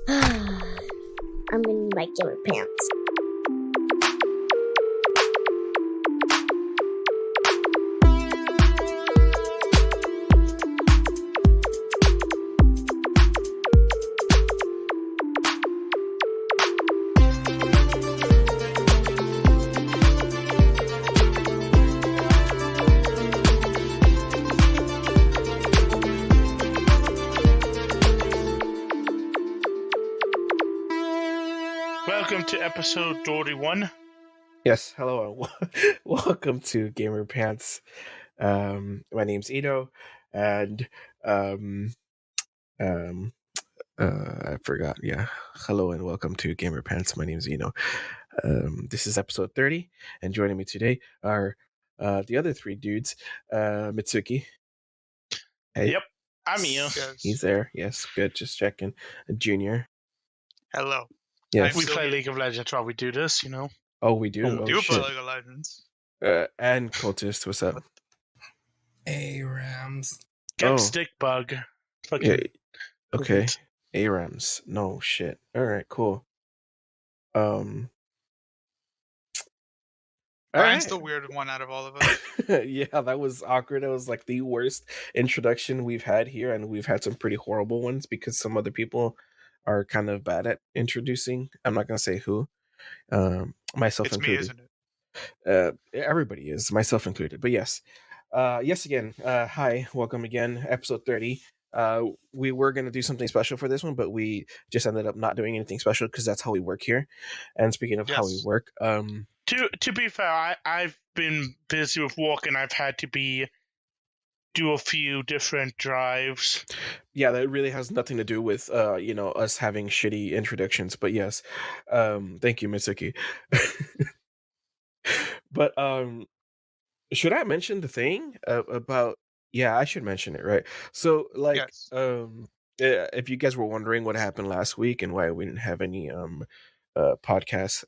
I'm in my gamer pants. Welcome to episode 31. Yes, hello. Welcome to Gamer Pants. My name's Ito, and I forgot. Yeah, hello and welcome to Gamer Pants. My name's Ino. This is episode 30, and joining me today are the other three dudes. Mitsuki. Hey, Yep, I'm Io. he's there. Yes, good. Just checking. Junior. Hello. Yes. We play League of Legends while we do this, you know. Oh, we do. We Oh, Do play shit. League of Legends. And Cultist, what's up? Hey, Rams. Get stick bug. Fucking. Yeah. Okay. ARAMs. No shit. All right, cool. Brian's the weird one out of all of us. Yeah, that was awkward. That was like the worst introduction we've had here, and we've had some pretty horrible ones because some other people are kind of bad at introducing. I'm not gonna say who. Myself It's included. me, isn't it? Everybody is, myself included. But yes. Yes again. Hi, welcome again. Episode 30. We were going to do something special for this one, but we just ended up not doing anything special because that's how we work here. And speaking of how we work, To be fair, I've been busy with work and I've had to do a few different drives. Yeah, that really has nothing to do with us having shitty introductions. But yes, thank you, Mitsuki. But should I mention the thing about? Yeah, I should mention it, right? So, like, Yes. if you guys were wondering what happened last week and why we didn't have any podcast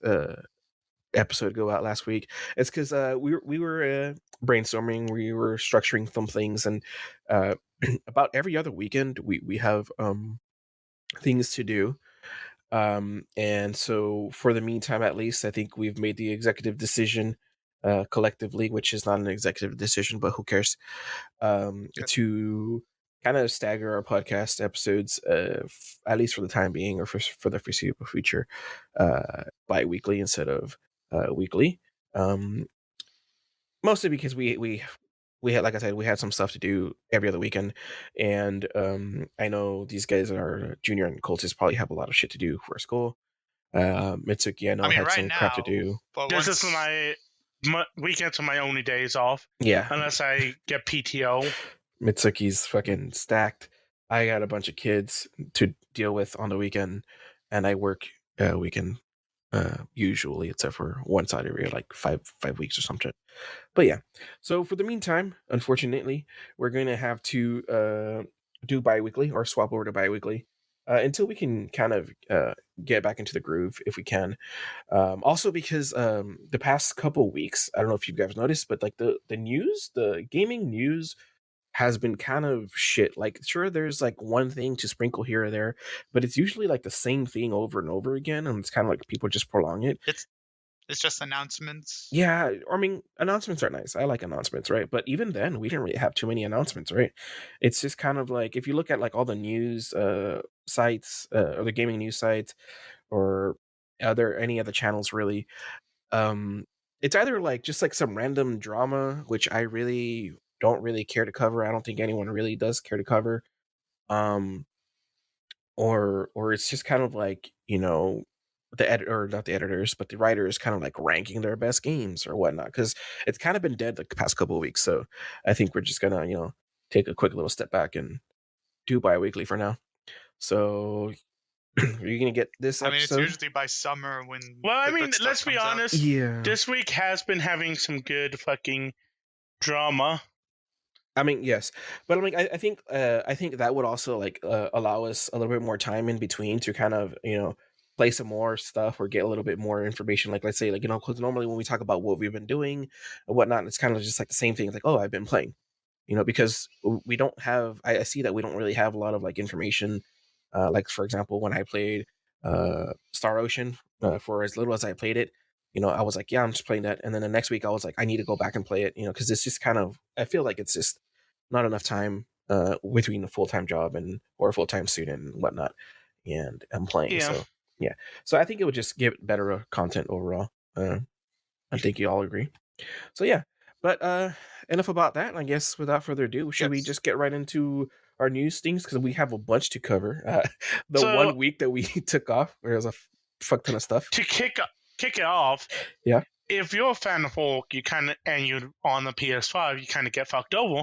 episode go out last week, it's because we were brainstorming, we were structuring some things, and about every other weekend we have things to do. And so for the meantime, at least, I think we've made the executive decision collectively, which is not an executive decision, but who cares, to kind of stagger our podcast episodes, at least for the time being, or for the foreseeable future, bi-weekly instead of weekly. Mostly because we had, like I said, we had some stuff to do every other weekend, and I know these guys are Junior and Cultist probably have a lot of shit to do for school. Mitsuki, I know, had right some crap to do. This is my weekends are my only days off. Yeah, unless I get PTO. Mitsuki's fucking stacked. I got a bunch of kids to deal with on the weekend, and I work weekend usually, except for one side every like five weeks or something. But yeah, so for the meantime, unfortunately, we're going to have to do bi-weekly or swap over to bi-weekly until we can kind of get back into the groove, if we can. Also because the past couple weeks, I don't know if you guys noticed, but like the news, the gaming news has been kind of shit. Like, sure, there's like one thing to sprinkle here or there, but it's usually like the same thing over and over again, and it's kind of like people just prolong it. It's just announcements. Yeah, I mean, announcements are nice. I like announcements, right? But even then, we didn't really have too many announcements, right? It's just kind of like, if you look at like all the news sites, or the gaming news sites, or any other channels, really, it's either like just like some random drama, which I really don't really care to cover. I don't think anyone really does care to cover. Or it's just kind of like, the editor, not the editors, but the writers kind of like ranking their best games or whatnot, because it's kind of been dead the past couple of weeks. So I think we're just gonna, take a quick little step back and do bi-weekly for now. So are you gonna get this episode? I mean, it's usually by summer when. Well, I mean, let's be honest. Yeah. This week has been having some good fucking drama. I mean, yes, but I mean, I think that would also like allow us a little bit more time in between to kind of play some more stuff or get a little bit more information. Like, let's say, like, because normally when we talk about what we've been doing and whatnot, it's kind of just like the same thing. It's like, oh, I've been playing, because we don't have. I see that we don't really have a lot of like information Like for example, when I played Star Ocean, for as little as I played it, I was like, yeah, I'm just playing that, and then the next week I was like, I need to go back and play it, because it's just kind of, I feel like it's just not enough time between a full-time job or a full-time student and whatnot, and I'm playing. Yeah. So yeah, so I think it would just give better content overall. I think you all agree. So yeah, but enough about that. I guess without further ado, should we just get right into our news things, because we have a bunch to cover. The 1 week that we took off, there was a fuck ton of stuff. To kick it off, yeah. If you're a fan of Hulk, and you're on the PS5, you kind of get fucked over.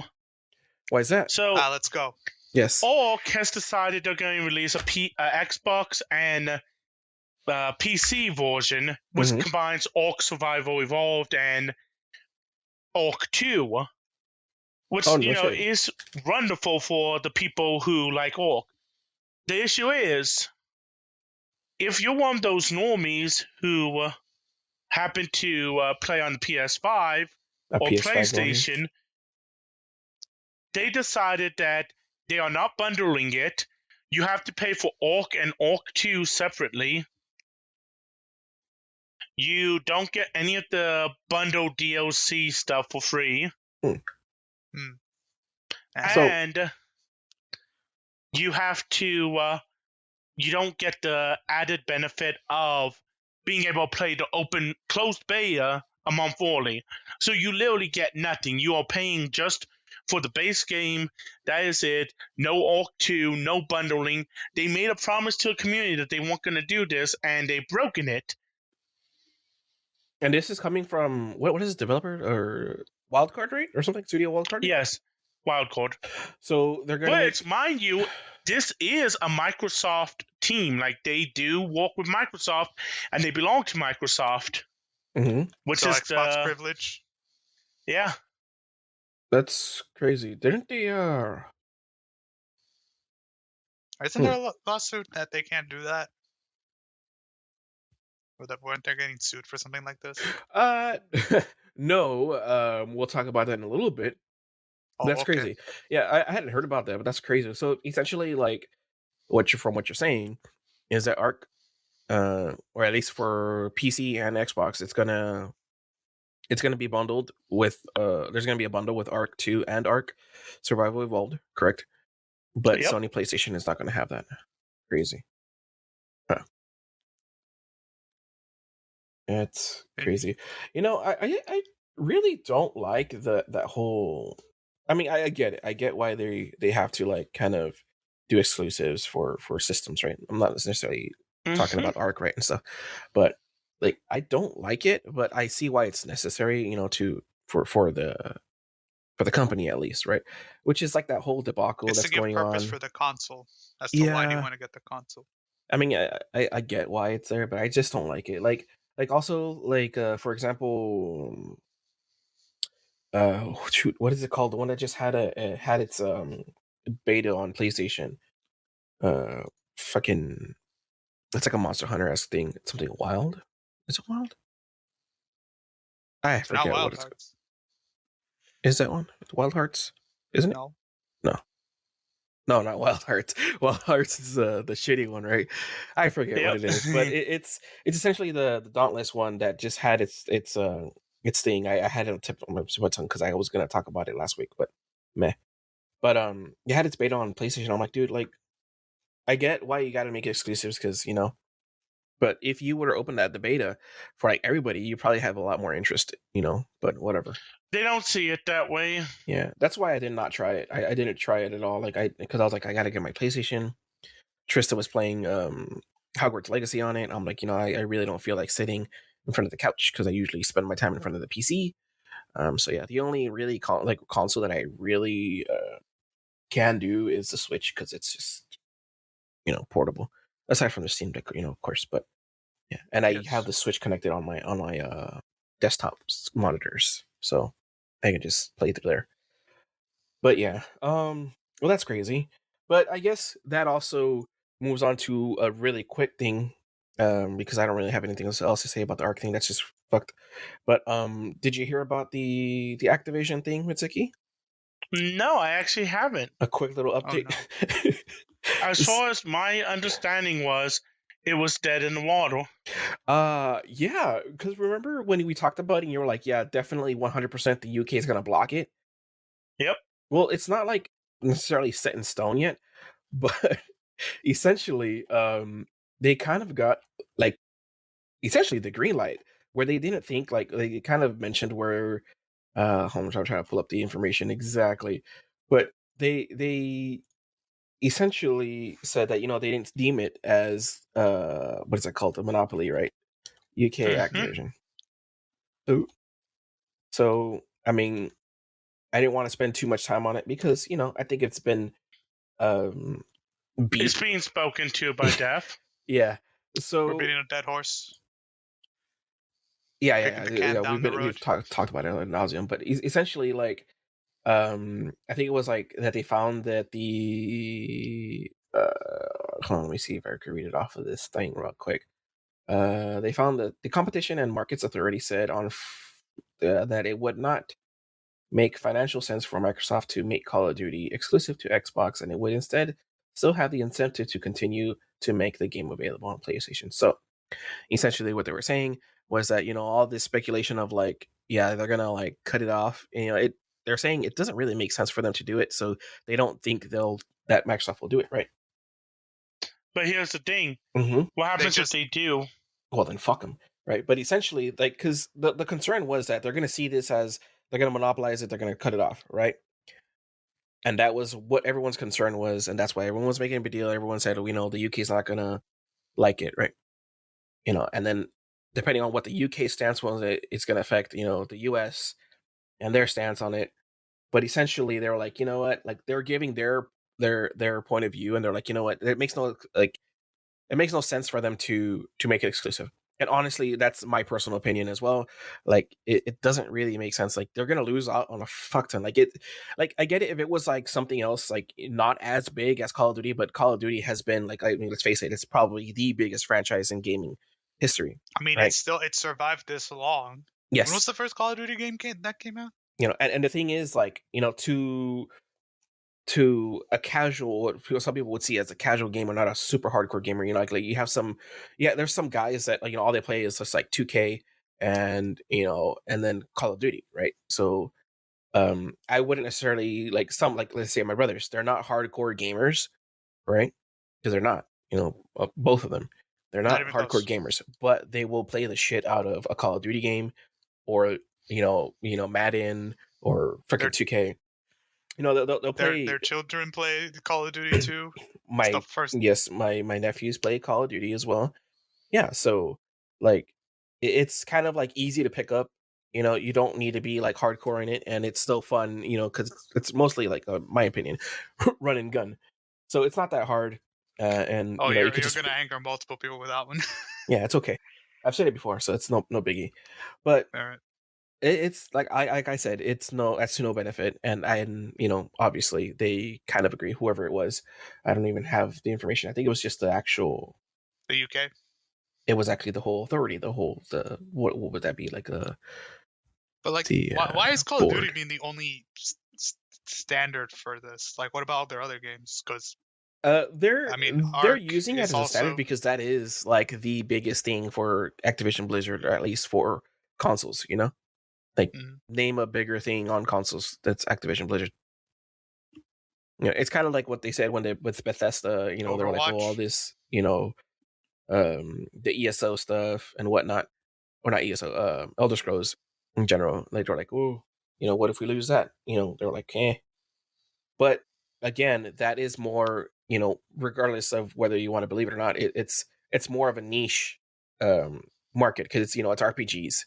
Why is that? So let's go. Yes. Hulk has decided they're going to release a Xbox and PC version, which combines Hulk Survival Evolved and Hulk 2, which is wonderful for the people who like Hulk. The issue is, if you're one of those normies who happen to play on the PS5 or PlayStation, normie, they decided that they are not bundling it. You have to pay for Hulk and Hulk 2 separately. You don't get any of the bundle DLC stuff for free. And you have to, you don't get the added benefit of being able to play the closed beta a month early. So you literally get nothing. You are paying just for the base game. That is it. No Hulk 2, no bundling. They made a promise to the community that they weren't going to do this, and they've broken it. And this is coming from, what is this, developer or Wildcard, right? Or something? Studio Wildcard? Yes, Wildcard. So they're going to Which, mind you, this is a Microsoft team. Like, they do work with Microsoft, and they belong to Microsoft. Which so is Xbox privilege? Yeah. That's crazy. Didn't they, Isn't there a lawsuit that they can't do that? Or that weren't they getting sued for something like this? No. We'll talk about that in a little bit. That's crazy. Yeah, I hadn't heard about that, but that's crazy. So essentially, like, from what you're saying is that Arc, or at least for PC and Xbox, it's gonna be bundled with there's gonna be a bundle with Arc 2 and Arc Survival Evolved, correct? But Sony PlayStation is not gonna have that. Crazy. It's crazy. I really don't like that whole. I mean, I get it. I get why they have to, like, kind of do exclusives for systems, right? I'm not necessarily talking about Arc, right, and stuff, but like, I don't like it, but I see why it's necessary, for the company, at least, right? Which is like that whole debacle that's going on. It's to give purpose for the console. As to why do you want to get the console? I mean, I get why it's there, but I just don't like it. Like also, like, for example, shoot, what is it called? The one that just had its beta on PlayStation. Fucking, it's like a Monster Hunter-esque thing. It's something Wild. Is it Wild? I forget what it's called. Is that one? Wild Hearts? Isn't it? No, not Wild Hearts. Wild Hearts is the shitty one, right? I forget what it is, but it's essentially the Dauntless one that just had its thing. I had it on tip of my tongue because I was gonna talk about it last week, but meh. But it had its beta on PlayStation. I'm like, dude, like, I get why you got to make exclusives, because but if you were to open the beta for, like, everybody, you probably have a lot more interest, But whatever. They don't see it that way. Yeah, that's why I did not try it. I didn't try it at all. Like, because I was like, I gotta get my PlayStation. Trista was playing Hogwarts Legacy on it. I'm like, I really don't feel like sitting in front of the couch, because I usually spend my time in front of the PC. So yeah, the only really console that I really can do is the Switch, because it's just portable. Aside from the Steam Deck, of course, but yeah, and I have the Switch connected on my desktop monitors, so I can just play through there. But yeah, well, that's crazy. But I guess that also moves on to a really quick thing, because I don't really have anything else to say about the Arc thing. That's just fucked. But did you hear about the Activision thing, Mitsuki? No, I actually haven't. A quick little update. Oh, no. As far as my understanding was, it was dead in the water. Yeah, because remember when we talked about it and you were like, yeah, definitely 100% the UK is going to block it? Yep. Well, it's not like necessarily set in stone yet, but essentially, they kind of got like essentially the green light where they didn't think like they kind of mentioned where I'm trying to pull up the information exactly, but they essentially said that they didn't deem it as what is it called, a monopoly, right? UK Activision. So I mean, I didn't want to spend too much time on it because I think it's been beat. It's being spoken to by death. Yeah. We're So beating a dead horse. yeah, Kicking the can down the road. we've talked about it ad nauseum, but essentially, like, I think it was like that they found that the hold on, let me see if I can read it off of this thing real quick. They found that the Competition and Markets Authority said that it would not make financial sense for Microsoft to make Call of Duty exclusive to Xbox, and it would instead still have the incentive to continue to make the game available on PlayStation. So essentially what they were saying was that all this speculation of like, yeah, they're gonna like cut it off, they're saying it doesn't really make sense for them to do it, so they don't think that Microsoft will do it, right? But here's the thing. Mm-hmm. What happens if they do? Well, then fuck them, right? But essentially, like, because the concern was that they're going to see this as they're going to monopolize it, they're going to cut it off, right? And that was what everyone's concern was, and that's why everyone was making a big deal. Everyone said, the UK is not going to like it, right? And then depending on what the UK stance was, it's going to affect, the US and their stance on it. But essentially, they were like, you know what? Like, they're giving their point of view, and they're like, you know what? It makes no sense for them to make it exclusive. And honestly, that's my personal opinion as well. Like, it doesn't really make sense. Like, they're gonna lose out on a fuck ton. Like, I get it if it was like something else, like not as big as Call of Duty, but Call of Duty has been like, I mean, let's face it, it's probably the biggest franchise in gaming history. I mean, right? it survived this long. Yes. When was the first Call of Duty game that came out? And the thing is, like, to a casual, some people would see as a casual gamer, not a super hardcore gamer, like you have there's some guys that like all they play is just like 2K and and then Call of Duty, right? So I wouldn't necessarily like let's say my brothers, they're not hardcore gamers, right? Because they're not, both of them, they're not hardcore close. gamers, but they will play the shit out of a Call of Duty game or Madden or freaking 2K. They'll play. Their children play Call of Duty too. my nephews play Call of Duty as well. Yeah, so like it's kind of like easy to pick up. You don't need to be like hardcore in it, and it's still fun. Because it's mostly like, my opinion, run and gun. So it's not that hard. And you're gonna anger multiple people with that one. Yeah, it's okay. I've said it before, so it's no biggie. But All right. it's like I said, that's to no benefit, and obviously they kind of agree. Whoever it was, I don't even have the information. I think it was just the UK. It was actually the whole authority, what would that be like a? But like, why is Call of Duty being the only standard for this? Like, what about their other games? Because they're using it as a standard because that is like the biggest thing for Activision Blizzard, or at least for consoles. Like, name a bigger thing on consoles that's Activision Blizzard. It's kind of like what they said with Bethesda. They were like, all this, the ESO stuff and whatnot, or not ESO, Elder Scrolls in general. Like, they're like, oh, what if we lose that? They're like, eh. But again, that is more, regardless of whether you want to believe it or not, it's more of a niche market because it's RPGs.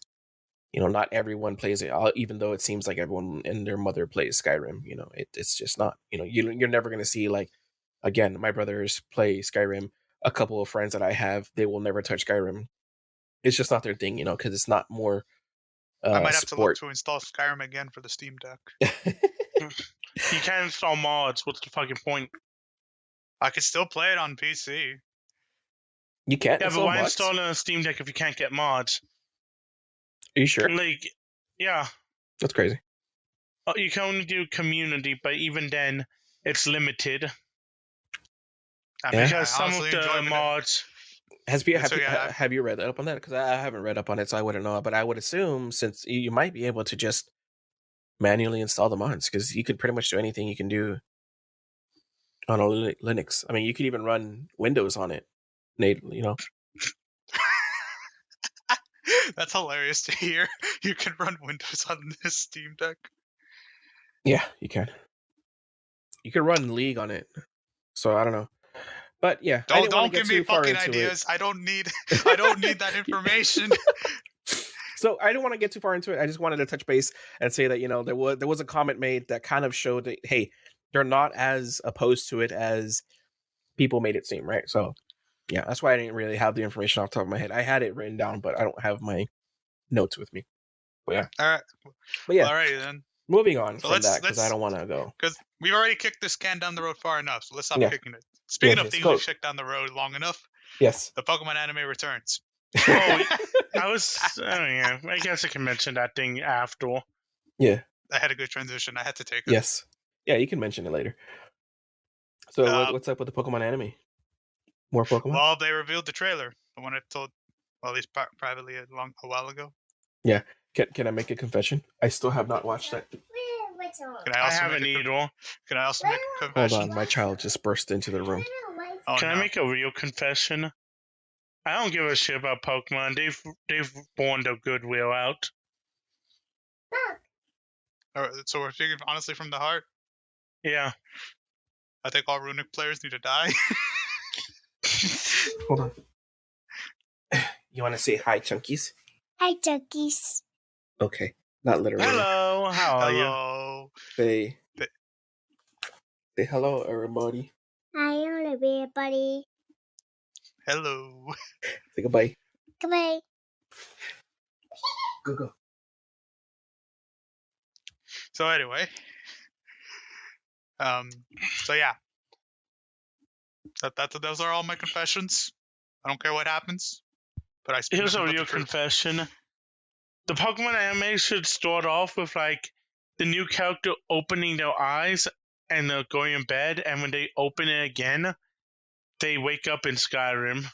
Not everyone plays it, even though it seems like everyone and their mother plays Skyrim. It's just not. You're never going to see, like, again, my brothers play Skyrim. A couple of friends that I have, they will never touch Skyrim. It's just not their thing, because it's not more. I might have to look to install Skyrim again for the Steam Deck. You can't install mods. What's the fucking point? I could still play it on PC. You can't. Yeah, but why install a Steam Deck if you can't get mods? Are you sure? Like, yeah. That's crazy. You can only do community, but even then, it's limited. I mean, because I some of honestly the enjoy mods. Have you read up on that? Because I haven't read up on it, so I wouldn't know. But I would assume since you might be able to just manually install the mods, because you could pretty much do anything you can do on a Linux. I mean, you could even run Windows on it, natively. That's hilarious to hear. You can run Windows on this Steam Deck. Yeah, you can. You can run League on it. So I don't know. But yeah, I didn't want Don't to get give me too far fucking into ideas. it. I don't need that information. So I didn't want to get too far into it. I just wanted to touch base and say that there was a comment made that kind of showed that hey, they're not as opposed to it as people made it seem, right? So yeah, that's why I didn't really have the information off the top of my head. I had it written down, but I don't have my notes with me. But yeah. All right. But yeah. Well, alrighty then. Moving on So from that, because I don't want to go. Because we've already kicked this can down the road far enough, so let's stop Yeah. kicking it. Speaking Yes, of yes, things go. we've kicked down the road long enough, Yes. the Pokemon anime returns. Oh, I guess I can mention that thing after. Yeah. I had a good transition. I had to take it. Yes. Yeah, you can mention it later. So what's up with the Pokemon anime? More Pokemon? Well, they revealed the trailer. The one I told, well, at least privately a while ago. Yeah. Can I make a confession? I still have not watched that. I haven't either. Can I also make a confession? Hold on, my child just burst into the room. Oh, Can no. I make a real confession? I don't give a shit about Pokemon. They've worn their goodwill out. So we're speaking honestly from the heart? Yeah. I think all Runic players need to die. Hold on. You want to say hi, Chunkies? Hi, Junkies. Okay. Not literally. Hello. How are you? Hello. Say hello, everybody. Hi, everybody. Hello. Say goodbye. Goodbye. Go. So anyway, so yeah, those are all my confessions. I don't care what happens, but I speak Here's a nothing but real the truth. confession. The Pokemon anime should start off with like the new character opening their eyes and they're going in bed, and when they open it again, they wake up in Skyrim.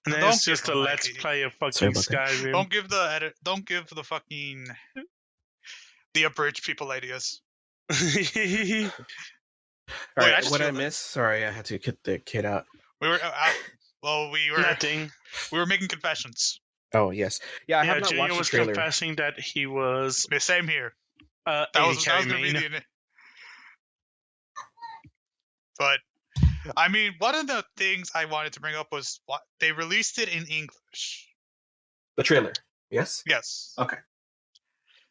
And then it's just a let's play of fucking Skyrim. Don't give the fucking the abridged people ideas. All right, what I missed? Sorry, I had to get the kid out. We were Nothing. We were making confessions. Oh yes, yeah. I have not Junior watched was the trailer. confessing that he was. The same here. That was gonna be the. But I mean, one of the things I wanted to bring up was what they released it in English. The trailer. Yes. Yes. Okay.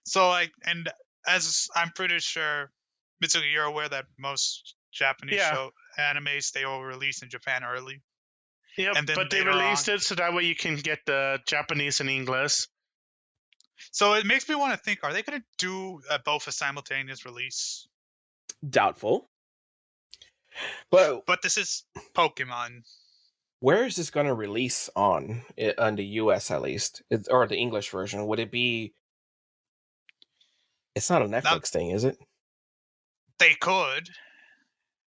So and as I'm pretty sure, Mitsuki, you're aware that most Japanese show animes they all release in Japan early. Yep, but they released it so that way you can get the Japanese and English. So it makes me want to think: are they going to do both a simultaneous release? Doubtful. But this is Pokemon. Where is this going to release on the US at least, or the English version? Would it be? It's not a Netflix thing, is it? They could.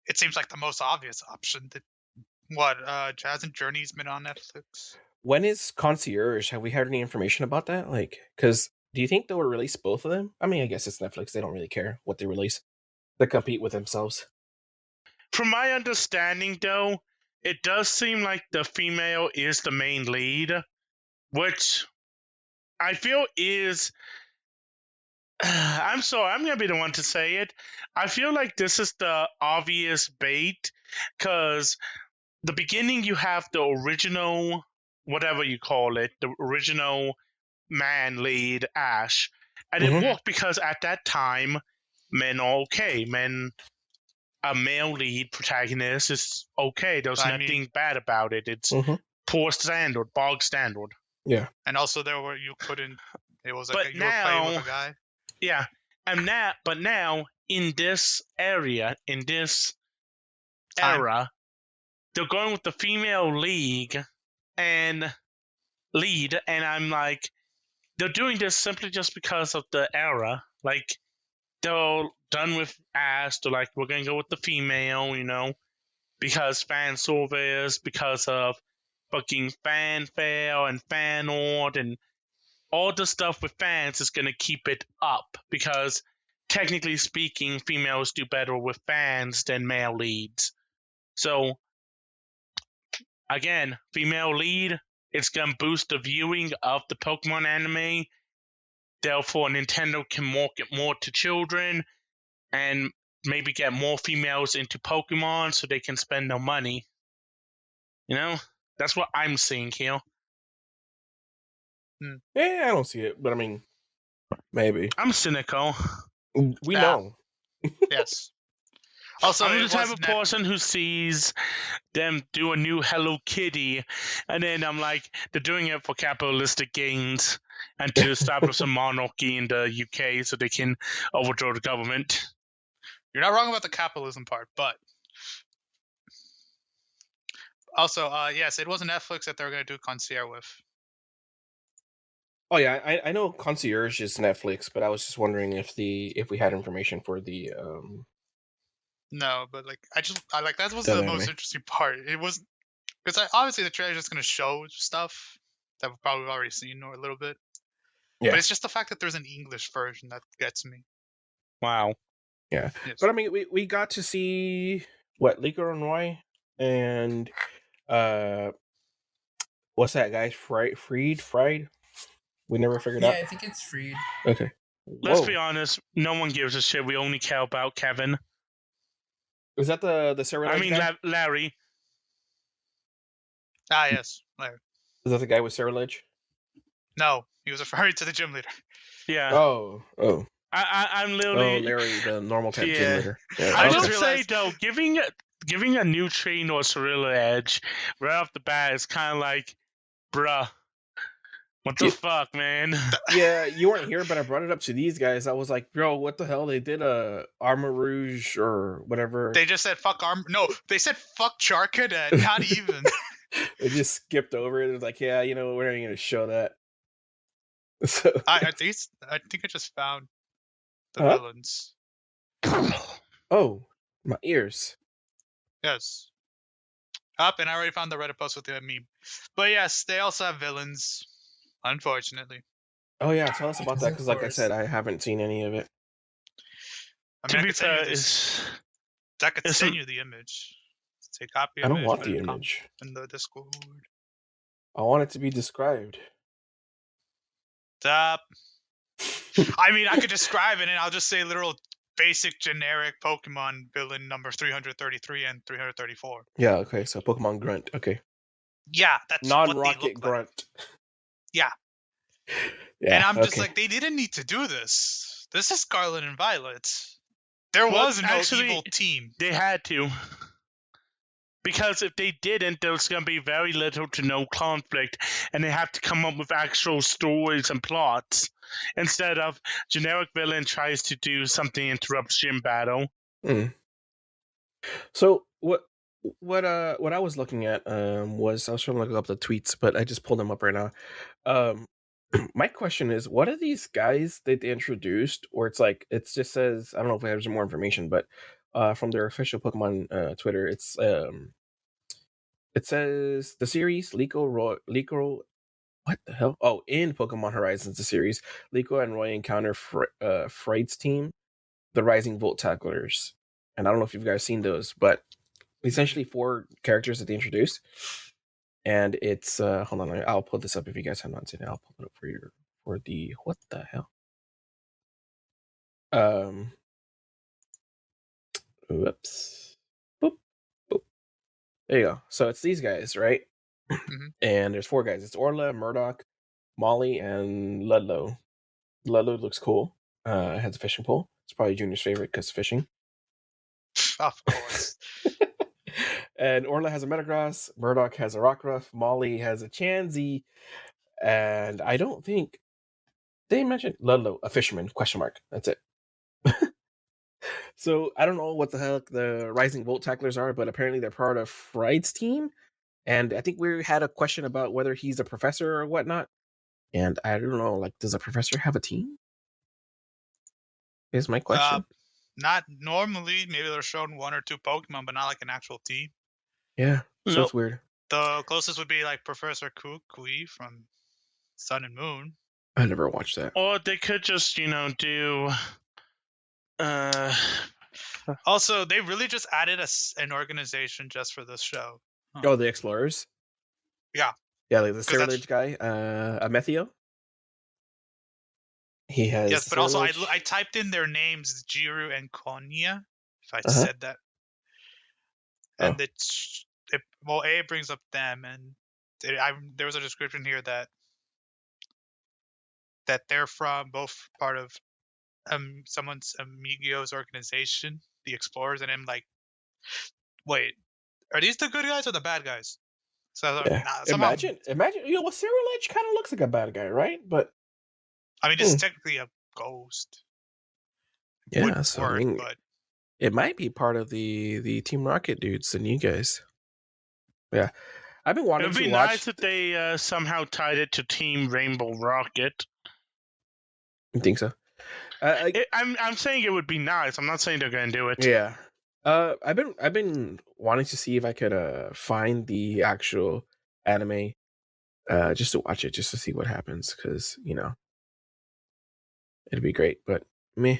It seems like the most obvious option. Hasn't Journey's been on Netflix? When is Concierge? Have we heard any information about that? Like, because do you think they'll release both of them? I mean, I guess it's Netflix. They don't really care what they release. They compete with themselves. From my understanding, though, it does seem like the female is the main lead, which I feel is... I'm sorry, I'm going to be the one to say it. I feel like this is the obvious bait, because the beginning you have the original, whatever you call it, the original man lead, Ash. And it worked because at that time, men are okay. A male lead protagonist is okay. There's nothing bad about it. It's poor standard, bog standard. Yeah. And also it was like you were playing with a guy. Yeah. But now in this area, in this era, they're going with the female lead, and I'm like, they're doing this simply just because of the era. Like, they're done with ass. They're like, we're gonna go with the female, you know, because fan surveys, because of fucking fanfare and fan art and all the stuff with fans is gonna keep it up because technically speaking, females do better with fans than male leads. So again, female lead, it's gonna boost the viewing of the Pokemon anime. Therefore, Nintendo can market more to children and maybe get more females into Pokemon so they can spend no money. You know? That's what I'm seeing here. Yeah, I don't see it, but I mean, maybe. I'm cynical. We know. Yes. Also, I'm it the type was of person who sees them do a new Hello Kitty, and then I'm like, they're doing it for capitalistic gains and to establish a monarchy in the UK so they can overthrow the government. You're not wrong about the capitalism part, but also, yes, it wasn't Netflix that they were going to do Concierge with. Oh yeah, I know Concierge is Netflix, but I was just wondering if we had information for the No, but like I like that was That the anime. most interesting part. It was because obviously the trailer is just going to show stuff that we've probably already seen or a little bit. Yeah. But it's just the fact that there's an English version that gets me. Wow. Yeah. Yes. But I mean, we got to see what Lico and Roy and what's that guy's Fried? We never figured Yeah, out. I think it's Freed. Okay. Let's Whoa. be honest, no one gives a shit. We only care about Kevin. Is that the Sarah I mean, guy? Larry. Ah, yes. Larry. Is that the guy with Sarah Ledge? No, he was referring to the gym leader. Yeah. Oh. I'm Oh, literally. Larry, the normal type gym Yeah. leader. Yeah, I okay. will realized- say though, giving a new trainer a Cirilla Edge right off the bat is kind of like, bruh, what the Yeah. fuck, man? Yeah, you weren't here, but I brought it up to these guys. I was like, bro, what the hell? They did a Armor Rouge or whatever. They just said fuck arm. No, they said fuck Charkid and not even. They just skipped over it. It was like, yeah, you know, we're not even going to show that. So, I think I just found the Huh? villains. oh, my ears. Yes. Up, and I already found the Reddit post with the meme. But yes, they also have villains. Unfortunately, Oh yeah, tell us about that because, like I course. said, I haven't seen any of it. I To mean, I be could send fair, you this. I could it's send a- you the image. Take a copy I of don't it. want put the it in image. in the Discord. I want it to be described. Stop. I mean, I could describe it, and I'll just say literal basic generic Pokemon villain number 333 and 334. Yeah. Okay. So Pokemon Grunt. Okay. Yeah, that's what they Non-rocket look like. Grunt. Yeah. Yeah. And I'm just okay. like, they didn't need to do this. This is Scarlet and Violet. There Well, was no actually, evil team. they had to. Because if they didn't, there's going to be very little to no conflict, and they have to come up with actual stories and plots instead of generic villain tries to do something interrupts gym battle. So what I was looking at was I was trying to look up the tweets, but I just pulled them up right now. My question is, what are these guys that they introduced? Or it's like it just says, I don't know if there's more information, but from their official Pokemon Twitter, it says the series Lico. What the hell? Oh, in Pokemon Horizons, the series, Lico and Roy encounter Fright's team, the Rising Volt Tacklers. And I don't know if you guys seen those, but essentially 4 characters that they introduced. And it's hold on, I'll pull this up if you guys have not seen it. I'll pull it up for the what the hell? Whoops. Boop. Boop. There you go. So it's these guys, right? And there's 4 guys. It's Orla, Murdoch, Molly, and Ludlow. Ludlow looks cool. It has a fishing pole. It's probably Junior's favorite because fishing. Of course. And Orla has a Metagross, Murdoch has a Rockruff, Molly has a Chansey, and I don't think they mentioned Ludlow, a fisherman, ? That's it. So I don't know what the heck the Rising Volt Tacklers are, but apparently they're part of Fright's team. And I think we had a question about whether he's a professor or whatnot. And I don't know, like, does a professor have a team? Is my question. Not normally. Maybe they're showing 1 or 2 Pokemon, but not like an actual team. Yeah, so Nope. it's weird. The closest would be like Professor Kukui from Sun and Moon. I never watched that. Or they could just, do. Also, they really just added an organization just for this show. Oh, the Explorers. Yeah. Yeah, like the 'Cause that's- Cerulege guy, Amethio. He has. Yes, but also Cerulege. I typed in their names, Jiru and Konya, if I Uh-huh. said that. And it brings up them, and there was a description here that they're from both part of someone's Amigos organization, the Explorers, and I'm like, wait, are these the good guys or the bad guys? So Yeah. Imagine. Well, Cerulege kind of looks like a bad guy, right? But I mean, it's technically a ghost. yeah, Wouldn't so work, I mean, but it might be part of the Team Rocket dudes, the new guys. Yeah, I've been wanting It'd be to watch. nice if they somehow tied it to Team Rainbow Rocket. You think so? I'm saying it would be nice. I'm not saying they're going to do it. Yeah. I've been wanting to see if I could find the actual anime, just to watch it, just to see what happens, because it'd be great. But meh,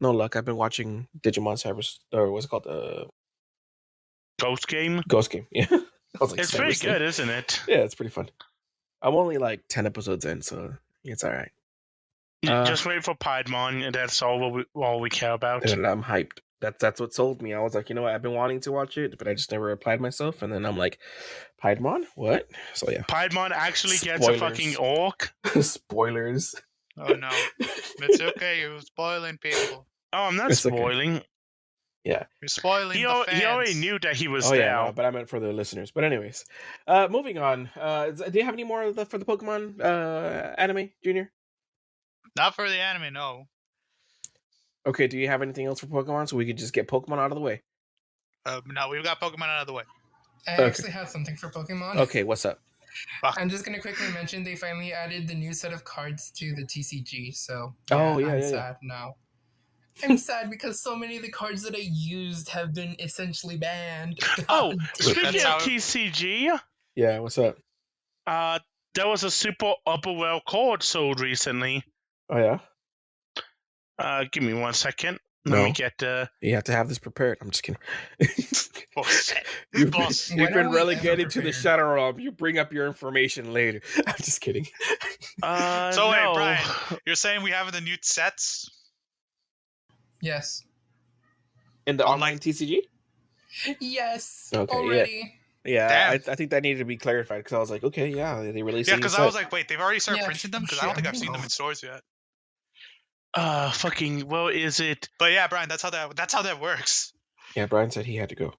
no luck. I've been watching Digimon Cyber, or what's it called, Ghost Game. Ghost Game. Yeah, I was like, It's pretty Cyber good, Sleuth. isn't it? Yeah, it's pretty fun. I'm only like 10 episodes in, so it's all right. Just wait for Piedmon, and that's all we care about. And I'm hyped. That's what sold me. I was like, you know what? I've been wanting to watch it, but I just never applied myself. And then I'm like, Piedmon? What? So yeah. Piedmon actually gets a fucking orc. Spoilers. oh no, it's okay. You're spoiling people. Oh, I'm not It's okay. spoiling. Yeah. You're spoiling He the fans. he already knew that he was Oh there. yeah, no, but I meant for the listeners. But anyways, moving on. Do you have any more for the Pokemon anime, Junior? Not for the anime, no. Okay. Do you have anything else for Pokemon, so we could just get Pokemon out of the way? No, we've got Pokemon out of the way. I Okay. actually have something for Pokemon. Okay. What's up? I'm just gonna quickly mention they finally added the new set of cards to the TCG. So I'm sad now. I'm sad because so many of the cards that I used have been essentially banned. Oh, God speaking damn. of how- TCG, Yeah. What's up? there was a super upper well card sold recently. Oh yeah. Give me 1 second. No. Let me get You have to have this prepared. I'm just kidding. Bullshit. You've Bullshit. When been are we relegated ever to the prepared? shadow realm. You bring up your information later. I'm just kidding. So wait, no. Brian, you're saying we have the new sets? Yes. In the Online- online TCG? Yes. Okay, yeah. already. Yeah, I Damn. think that needed to be clarified because I was like, okay, yeah, they released. Yeah, a new because I set. was like, wait, they've already started Yeah, printing them? Because I don't shit, think I I've seen don't them know. in stores yet. Fucking, well, is it? But yeah, Brian, that's how that works. Yeah, Brian said he had to go.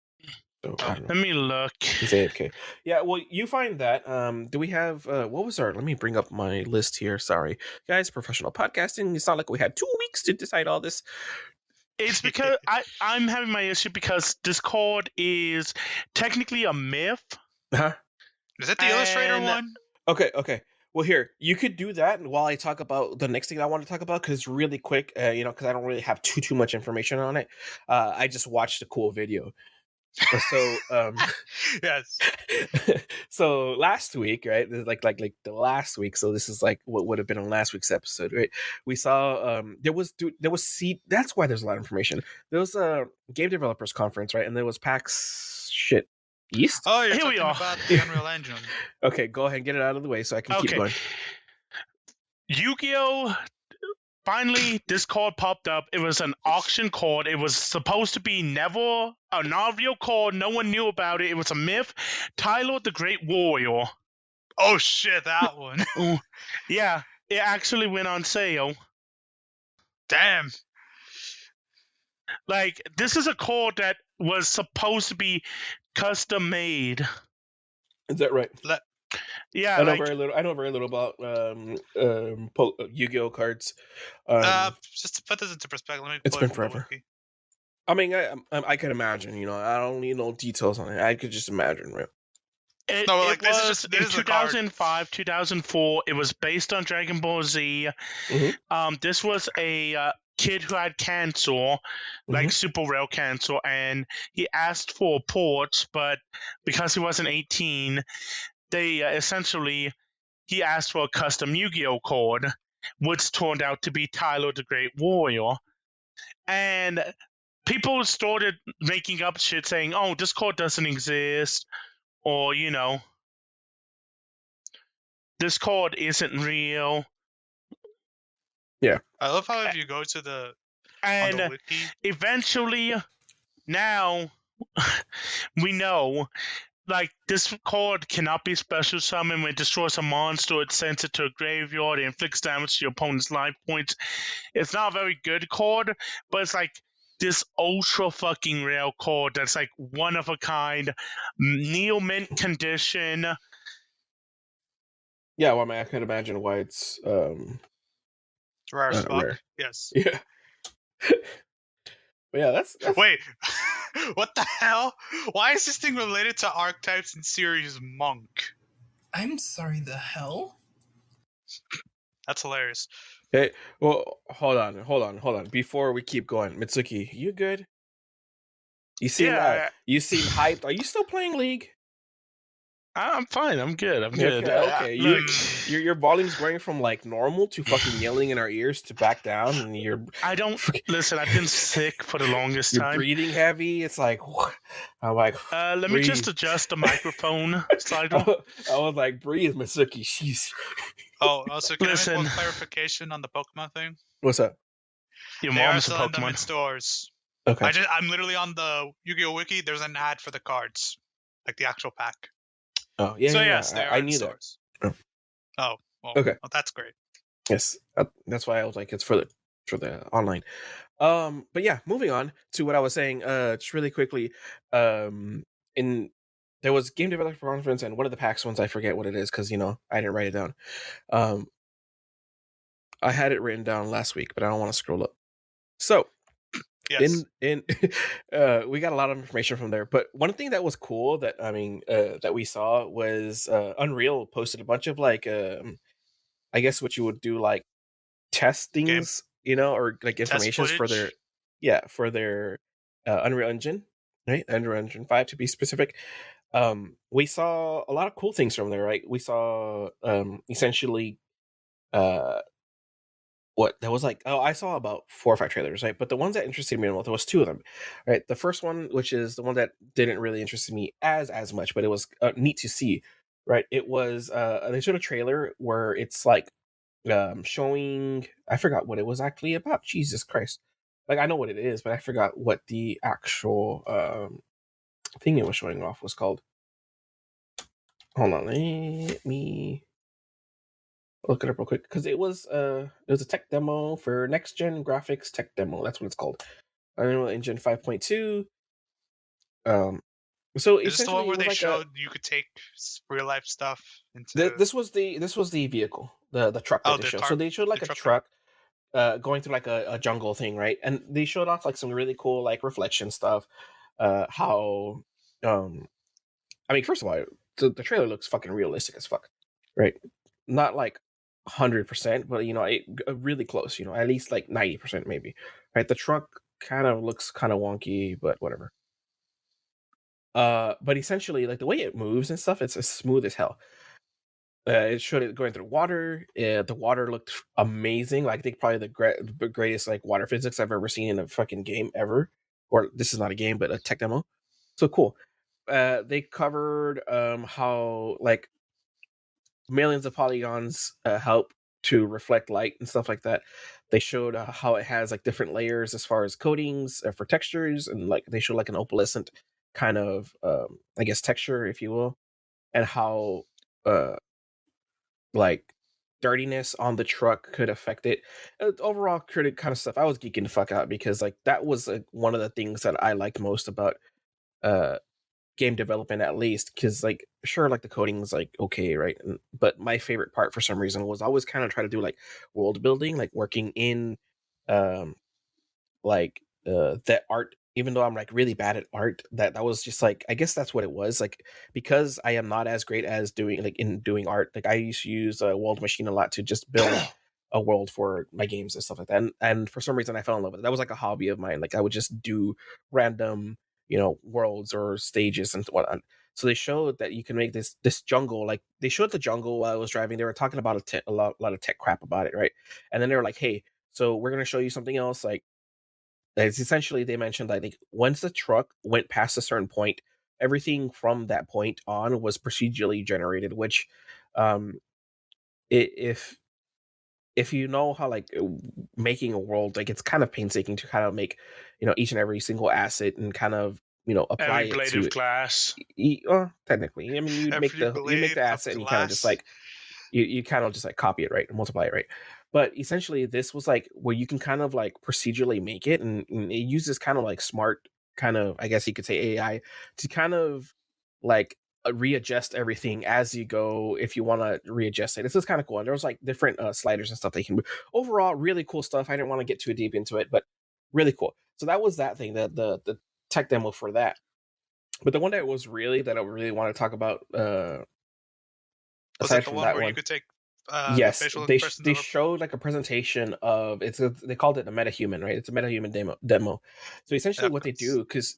So I don't know. Let me look. He's AFK. Yeah, well, you find that. Do we have what was our? Let me bring up my list here. Sorry, guys. Professional podcasting. It's not like we had 2 weeks to decide all this. It's because I'm having my issue because this card is technically a myth. Huh? Is it the Illustrator And- one? Okay. Well, here you could do that while I talk about the next thing I want to talk about because really quick, because I don't really have too much information on it. I just watched a cool video. So Yes. so last week, right? Like the last week. So this is like what would have been on last week's episode, right? We saw there was seed. That's why there's a lot of information. There was a game developers conference, right? And there was PAX East. Oh, you're Here we talking are. about the Unreal Engine. Okay, go ahead and get it out of the way so I can keep Okay. going. Yu-Gi-Oh! Finally, this card popped up. It was an auction card. It was supposed to be never a non-real card. No one knew about it. It was a myth. Tyler the Great Warrior. Oh shit, that one. Yeah, it actually went on sale. Damn. Like, this is a card that was supposed to be custom made. Is that right? Yeah, I know like, very little. I know very little about Yu-Gi-Oh cards. Just to put this into perspective, let me It's pull it been from the forever. wiki. I mean, I can imagine. I don't need no details on it. I could just imagine, right? It, No, but, it like, this is was just- this in is the card. 2005, 2004. It was based on Dragon Ball Z. Mhm. This was a kid who had cancer, like super rare cancer, and he asked for a port, but because he wasn't 18, they essentially he asked for a custom Yu-Gi-Oh card, which turned out to be Tyler the Great Warrior, and people started making up shit saying, "Oh, this card doesn't exist," or this card isn't real. Yeah. I love how if you go to the on the And wiki, eventually, now we know, like, this card cannot be special summoned. When it destroys a monster, it sends it to a graveyard, it inflicts damage to your opponent's life points. It's not a very good card, but it's like this ultra fucking rare card that's like one of a kind, neo mint condition. Yeah, well, I mean, I can imagine why it's rare as fuck. rare. Yes. Yeah. But yeah, that's Wait, what the hell? Why is this thing related to archetypes in series Monk? I'm sorry, the hell? That's hilarious. Hey, well, hold on. Before we keep going, Mitsuki, you good? You seem you seem hyped. Are you still playing League? I'm fine. I'm good. I'm good. Okay. Look, Your volume's going from like normal to fucking yelling in our ears to back down, and you're. I don't listen. I've been sick for the longest You're time. breathing heavy. It's like I'm like. Let me just adjust the microphone slider. I was like, breathe, Mitsuki. Jeez. Oh, also, can I Listen. make one clarification on the Pokemon thing? What's up? Your They are mom's a selling them in Pokemon. stores. Okay. I'm literally on the Yu-Gi-Oh wiki. There's an ad for the cards, like the actual pack. Oh yeah. So yeah, yes, they are I in knew stores. that. Oh, well, Okay. well, that's great. Yes, that's why I was like, it's for the online. But yeah, moving on to what I was saying. Just really quickly. There was Game Developer Conference, and one of the PAX ones, I forget what it is because I didn't write it down. I had it written down last week, but I don't want to scroll up. So. Yes. We got a lot of information from there, but one thing that was cool that that we saw was Unreal posted a bunch of like I guess what you would do like testings, or like informations for their Unreal Engine, right? Unreal Engine 5 to be specific. We saw a lot of cool things from there, right? We saw essentially what there was like I saw about 4 or 5 trailers, right? But the ones that interested me the most, there was 2 of them, right? The first one, which is the one that didn't really interest me as much, but it was neat to see, right? It was they showed a trailer where it's like showing, I forgot what it was actually about. Jesus Christ, like I know what it is, but I forgot what the actual thing it was showing off was called. Hold on, let me look it up real quick because it was a tech demo for next gen graphics tech demo. That's what it's called. Unreal Engine 5.2. So Is this the one essentially, where it was they like showed you could take real life stuff into? this was the vehicle, the truck that they showed. So they showed like a truck going through like a jungle thing, right? And they showed off like some really cool like reflection stuff. How I mean, first of all, the trailer looks fucking realistic as fuck, right? Not like 100%, but really close. At least like 90% maybe, right? The truck kind of looks kind of wonky, but whatever. But essentially, like the way it moves and stuff, it's as smooth as hell. It showed it going through water. The water looked amazing. Like I think probably the greatest like water physics I've ever seen in a fucking game ever. Or this is not a game, but a tech demo. So cool. They covered how like millions of polygons help to reflect light and stuff like that. They showed how it has like different layers as far as coatings for textures, and like they showed like an opalescent kind of I guess texture, if you will, and how like dirtiness on the truck could affect it. Overall critic kind of stuff. I was geeking the fuck out because like that was one of the things that I liked most about game development, at least, because like sure, like the coding was like okay, right? But my favorite part for some reason was always kind of try to do like world building, like working in that art. Even though I'm like really bad at art, that was just like, I guess that's what it was like, because I am not as great as doing art. Like I used to use World Machine a lot to just build a world for my games and stuff like that. And for some reason I fell in love with it. That was like a hobby of mine. Like I would just do random, worlds or stages and whatnot. So they showed that you can make this jungle. Like they showed the jungle while I was driving. They were talking about a lot of tech crap about it, right? And then they were like, "Hey, so we're gonna show you something else." Like it's essentially they mentioned that like once the truck went past a certain point, everything from that point on was procedurally generated. Which, um, if you know how like making a world, like it's kind of painstaking to kind of make each and every single asset and kind of apply Every it blade to of glass. technically. I mean, you'd make Every the blade of asset and you kind of just glass. like you kind of just like copy it, right, and multiply it, right. But essentially this was like where you can kind of like procedurally make it, and it uses kind of like smart kind of, I guess you could say, AI to kind of like readjust everything as you go if you want to readjust it. This is kind of cool, and there was like different sliders and stuff they can move. Overall, really cool stuff. I didn't want to get too deep into it, but really cool. So that was that thing, the tech demo for that. But the one that I really want to talk about, Was aside it the from one that where you one, could take the yes, facial they expressions they of a showed like a presentation of they called it a metahuman, right? It's a metahuman demo. So essentially, what they evidence? do, because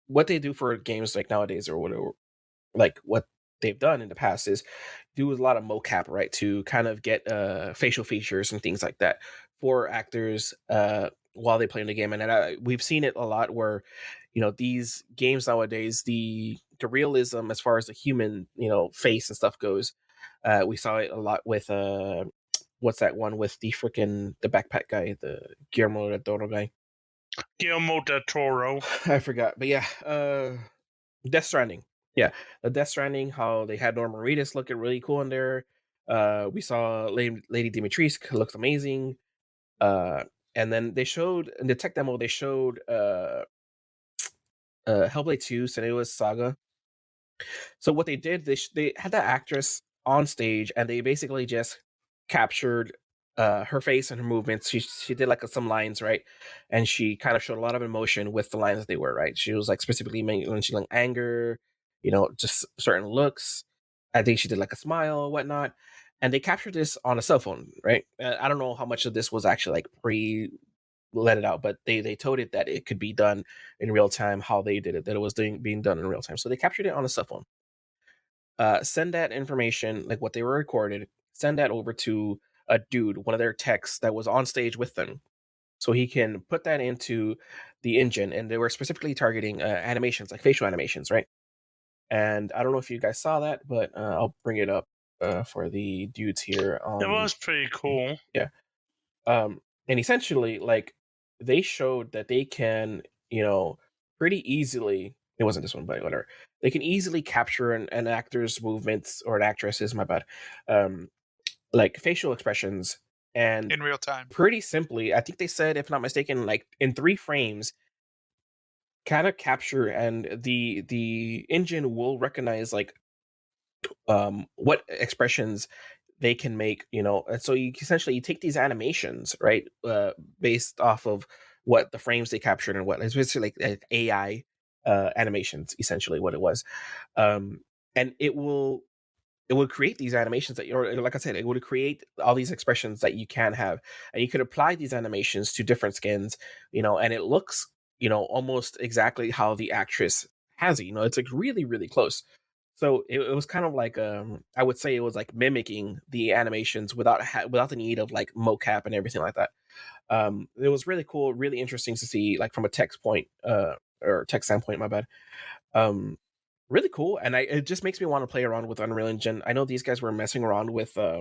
what they do for games like nowadays or whatever, like what they've done in the past is do a lot of mocap, right, to kind of get facial features and things like that for actors while they play in the game. And we've seen it a lot where these games nowadays, the realism as far as the human face and stuff goes, we saw it a lot with what's that one with the backpack guy, the Guillermo del Toro guy. Guillermo del Toro. I forgot, but yeah, Death Stranding. Yeah, the Death Stranding, how they had Norman Reedus looking really cool in there. We saw Lady Dimitrescu looked amazing. And then they showed in the tech demo, they showed Hellblade 2, Senua's Saga. So what they did, they had that actress on stage, and they basically just captured her face and her movements. She did like some lines, right, and she kind of showed a lot of emotion with the lines that they were, right. She was like specifically mentioning anger, just certain looks. I think she did like a smile or whatnot, and they captured this on a cell phone, right. I don't know how much of this was actually like pre let it out, but they told it that it could be done in real time. How they did it, that it was being done in real time. So they captured it on a cell phone. Send that information, like what they were recorded, send that over to a dude, one of their techs that was on stage with them, so he can put that into the engine. And they were specifically targeting animations, like facial animations, right. And I don't know if you guys saw that, but I'll bring it up for the dudes here. It was pretty cool. Yeah. And essentially, like, they showed that they can, pretty easily. It wasn't this one, but whatever. They can easily capture an actor's movements, or an actress's, my bad, like facial expressions, and In real time. pretty simply, I think they said, if not mistaken, like in 3 frames, kind of capture, and the engine will recognize like what expressions they can make, and so you essentially you take these animations, right, based off of what the frames they captured, and what it's basically like AI animations, essentially what it was. And it would create these animations that, or like I said, it would create all these expressions that you can have, and you could apply these animations to different skins, and it looks, almost exactly how the actress has it. It's like really, really close. So it was kind of like, I would say it was like mimicking the animations without the need of like mocap and everything like that. It was really cool, really interesting to see, like from a text point, or tech standpoint, my bad. Um, Really cool, and it just makes me want to play around with Unreal Engine. I know these guys were messing around with, I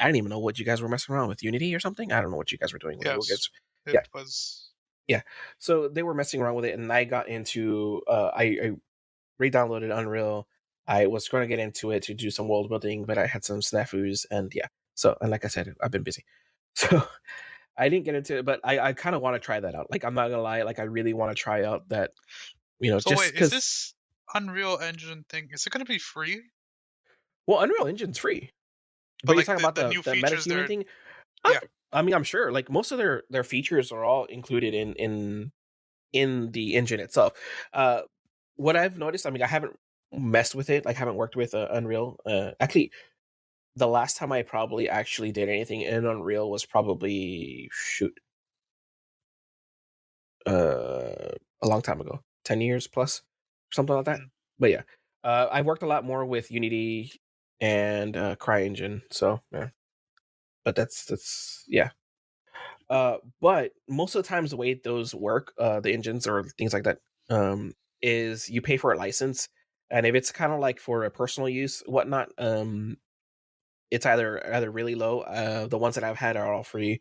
didn't even know what you guys were messing around with, Unity or something. I don't know what you guys were doing with you Yes. guys. It Yeah, was. yeah. So they were messing around with it, and I got into, I re-downloaded Unreal. I was going to get into it to do some world building, but I had some snafus, and yeah. So, and like I said, I've been busy, so I didn't get into it. But I kind of want to try that out. Like, I'm not gonna lie, like I really want to try out that, So just wait, is because. this Unreal Engine thing? Is it going to be free? Well, Unreal Engine's free, but But you're like talking about the the new the features, metahuman they're thing. yeah. I mean, I'm sure like most of their features are all included in the engine itself. Uh, what I've noticed, I mean, I haven't messed with it, like haven't worked with Unreal. Actually, the last time I probably actually did anything in Unreal was probably a long time ago, 10 years plus, something like that. But yeah, I've worked a lot more with Unity and CryEngine, so yeah. But that's yeah. But most of the times, the way those work, the engines or things like that, is you pay for a license, and if it's kind of like for a personal use, whatnot, it's either really low. The ones that I've had are all free,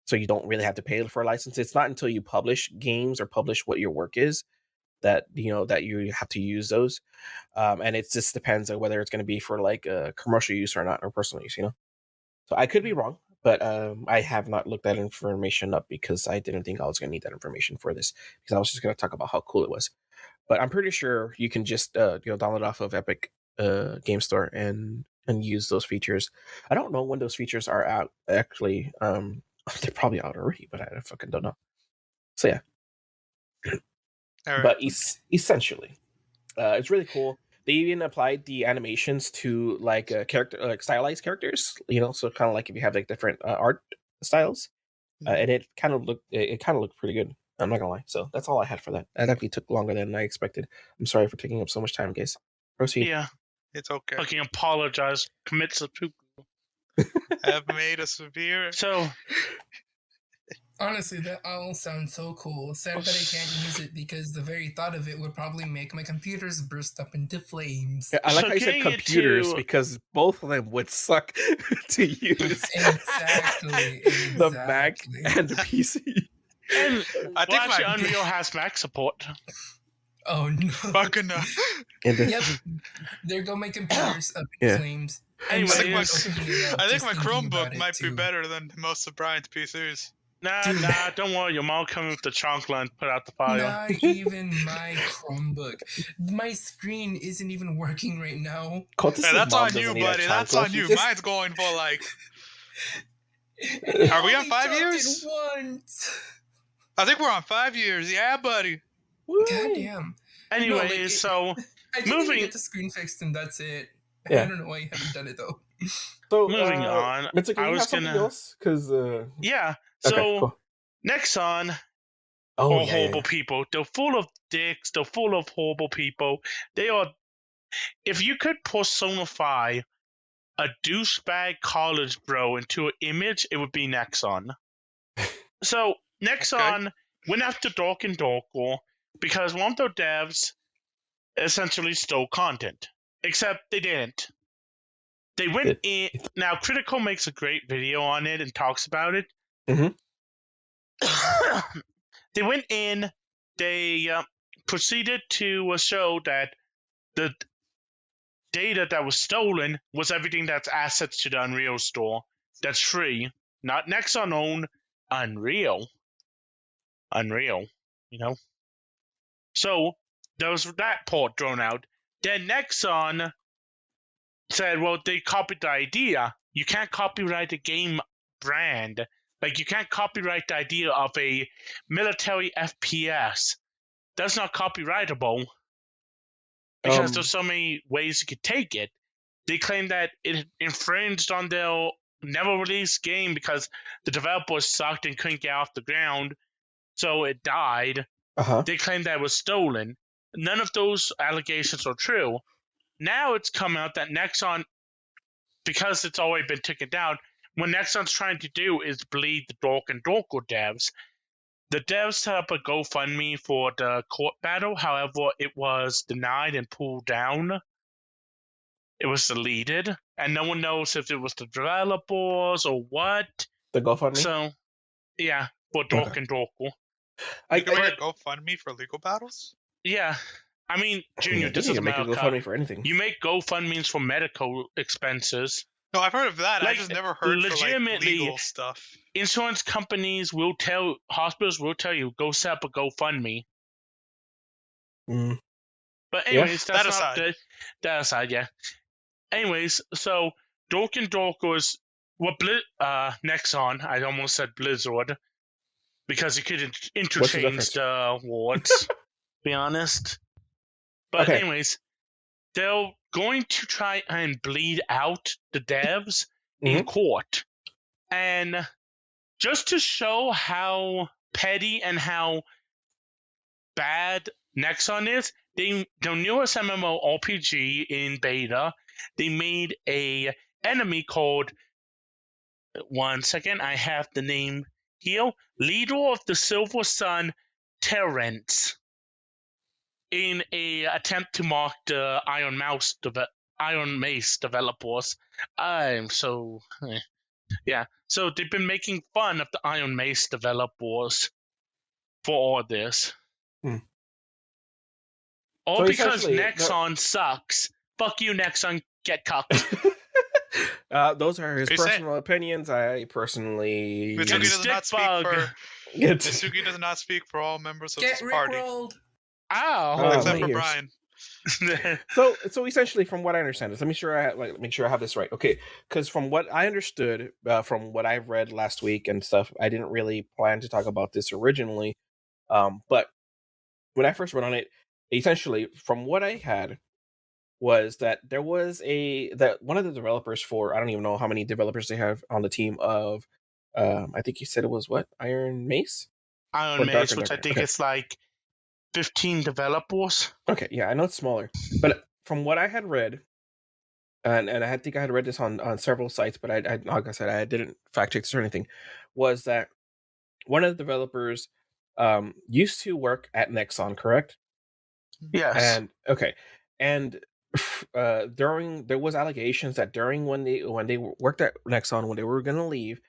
so you don't really have to pay for a license. It's not until you publish games or publish what your work is that that you have to use those, and it just depends on whether it's going to be for like commercial use or not, or personal use. So I could be wrong, but I have not looked that information up because I didn't think I was going to need that information for this, because I was just going to talk about how cool it was. But I'm pretty sure you can just download off of Epic Game Store and use those features. I don't know when those features are out actually. They're probably out already, but I fucking don't know. So yeah. All right. But essentially, it's really cool. They even applied the animations to like character, like stylized characters. So kind of like if you have like different art styles, and it kind of looked pretty good. I'm not gonna lie. So that's all I had for that. That actually took longer than I expected. I'm sorry for taking up so much time, guys. Proceed. Yeah, It's okay. fucking apologize. Commit seppuku. I've made a severe. So Honestly, that all sounds so cool. Sad that I can't use it because the very thought of it would probably make my computers burst up into flames. I like how you said getting computers into- because both of them would suck to use. Exactly. The Mac and the PC. and I think actually, my- Unreal has Mac support. Oh no. Fucking no. Yep. There go my computers up in Yeah. flames. Anyways, I'm I opening it up I think just my thinking about Chromebook it, might be too. better than most of Brian's PCs. Nah, Dude. don't worry. Your mom coming with the chancla and put out the file. Not even my Chromebook. My screen isn't even working right now. Yeah, that's on you, buddy. That's on you. Mine's going for like. Are we on 5 years? Once. I think we're on 5 years. Yeah, buddy. Goddamn. Anyways, so I just need moving- to get the screen fixed and that's it. Yeah. I don't know why you haven't done it though. So moving on, Mitsuki, I you was have something gonna- else? Because yeah. So okay, cool. Nexon Oh, are yeah, horrible people. They're full of dicks. They're full of horrible people. They are. If you could personify a douchebag college bro into an image, it would be Nexon. So Nexon went after Dork and Dorkle because one of their devs essentially stole content. Except they didn't. They went in. Now, Critical makes a great video on it and talks about it. Mhm. They went in. They proceeded to show that the data that was stolen was everything that's assets to the Unreal store. That's free, not Nexon owned. Unreal. So there was that part thrown out. Then Nexon said, well, they copied the idea. You can't copyright a game brand. Like, you can't copyright the idea of a military FPS. That's not copyrightable because there's so many ways you could take it. They claim that it infringed on their never-released game because the developers sucked and couldn't get off the ground, so it died. Uh-huh. They claim that it was stolen. None of those allegations are true. Now it's come out that Nexon, because it's already been taken down, what Nexon's trying to do is bleed the Dork and Dorkle devs. The devs set up a GoFundMe for the court battle. However, it was denied and pulled down. It was deleted, and no one knows if it was the developers or what. The GoFundMe? So, yeah, for Dork and Dorkle. You can make a GoFundMe for legal battles? Yeah. I mean, Junior, Yeah, this you is can make a America. GoFundMe for anything. You make GoFundMes for medical expenses. No, I've heard of that. I Like, just never heard for like legitimately- legal stuff. Insurance companies will tell, hospitals will tell you, go set up a GoFundMe. Mm. But Yeah. anyways, that's That not aside. that aside, yeah. Anyways, so Dork and Dork was what Nexon. I almost said Blizzard because you could interchange difference? the words. Be honest. But Okay. anyways, they're going to try and bleed out the devs in court. And just to show how petty and how bad Nexon is, the newest MMORPG in beta, they made a enemy called, one second, I have the name here, Leader of the Silver Sun, Terrence, in a attempt to mock the Iron Mace developers. So they've been making fun of the Iron Mace developers for all this. All So because essentially, Nexon sucks. Fuck you, Nexon. Get cucked. Those are his Are you personal opinions. I personally Mitsuki does not speak Stickbug. for get. Mitsuki does not speak for all members of Get this party, rickrolled. Ow. except my for ears. Brian. So essentially, from what I understand, is let me make sure I have this right. Okay, because from what I understood, from what I've read last week and stuff, I didn't really plan to talk about this originally. But when I first read on it, essentially, from what I had, was that there was that one of the developers for, I don't even know how many developers they have on the team of, I think you said it was what, Iron Mace? Iron Or Mace, Darker which I Darker. think Okay. it's like 15 developers. Okay, yeah, I know it's smaller, but from what I had read, and I think I had read this on several sites, but I like I said, I didn't fact check this or anything, was that one of the developers used to work at Nexon, correct? Yes. And okay, and there was allegations that during when they worked at Nexon, when they were going to leave,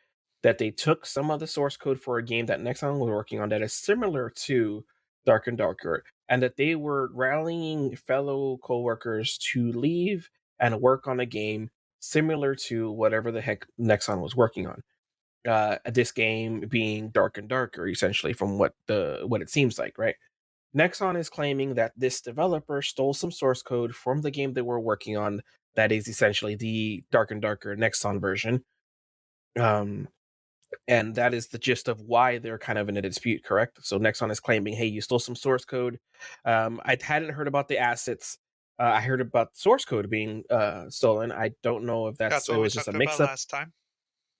that they took some of the source code for a game that Nexon was working on that is similar to Dark and Darker, and that they were rallying fellow coworkers to leave and work on a game similar to whatever the heck Nexon was working on. This game being Dark and Darker, essentially, from what it seems like, right? Nexon is claiming that this developer stole some source code from the game they were working on that is essentially the Dark and Darker Nexon version. And that is the gist of why they're kind of in a dispute, correct? So Nexon is claiming, hey, you stole some source code. I hadn't heard about the assets. I heard about source code being stolen. I don't know if That's what it we was just a talked mix about up. last time.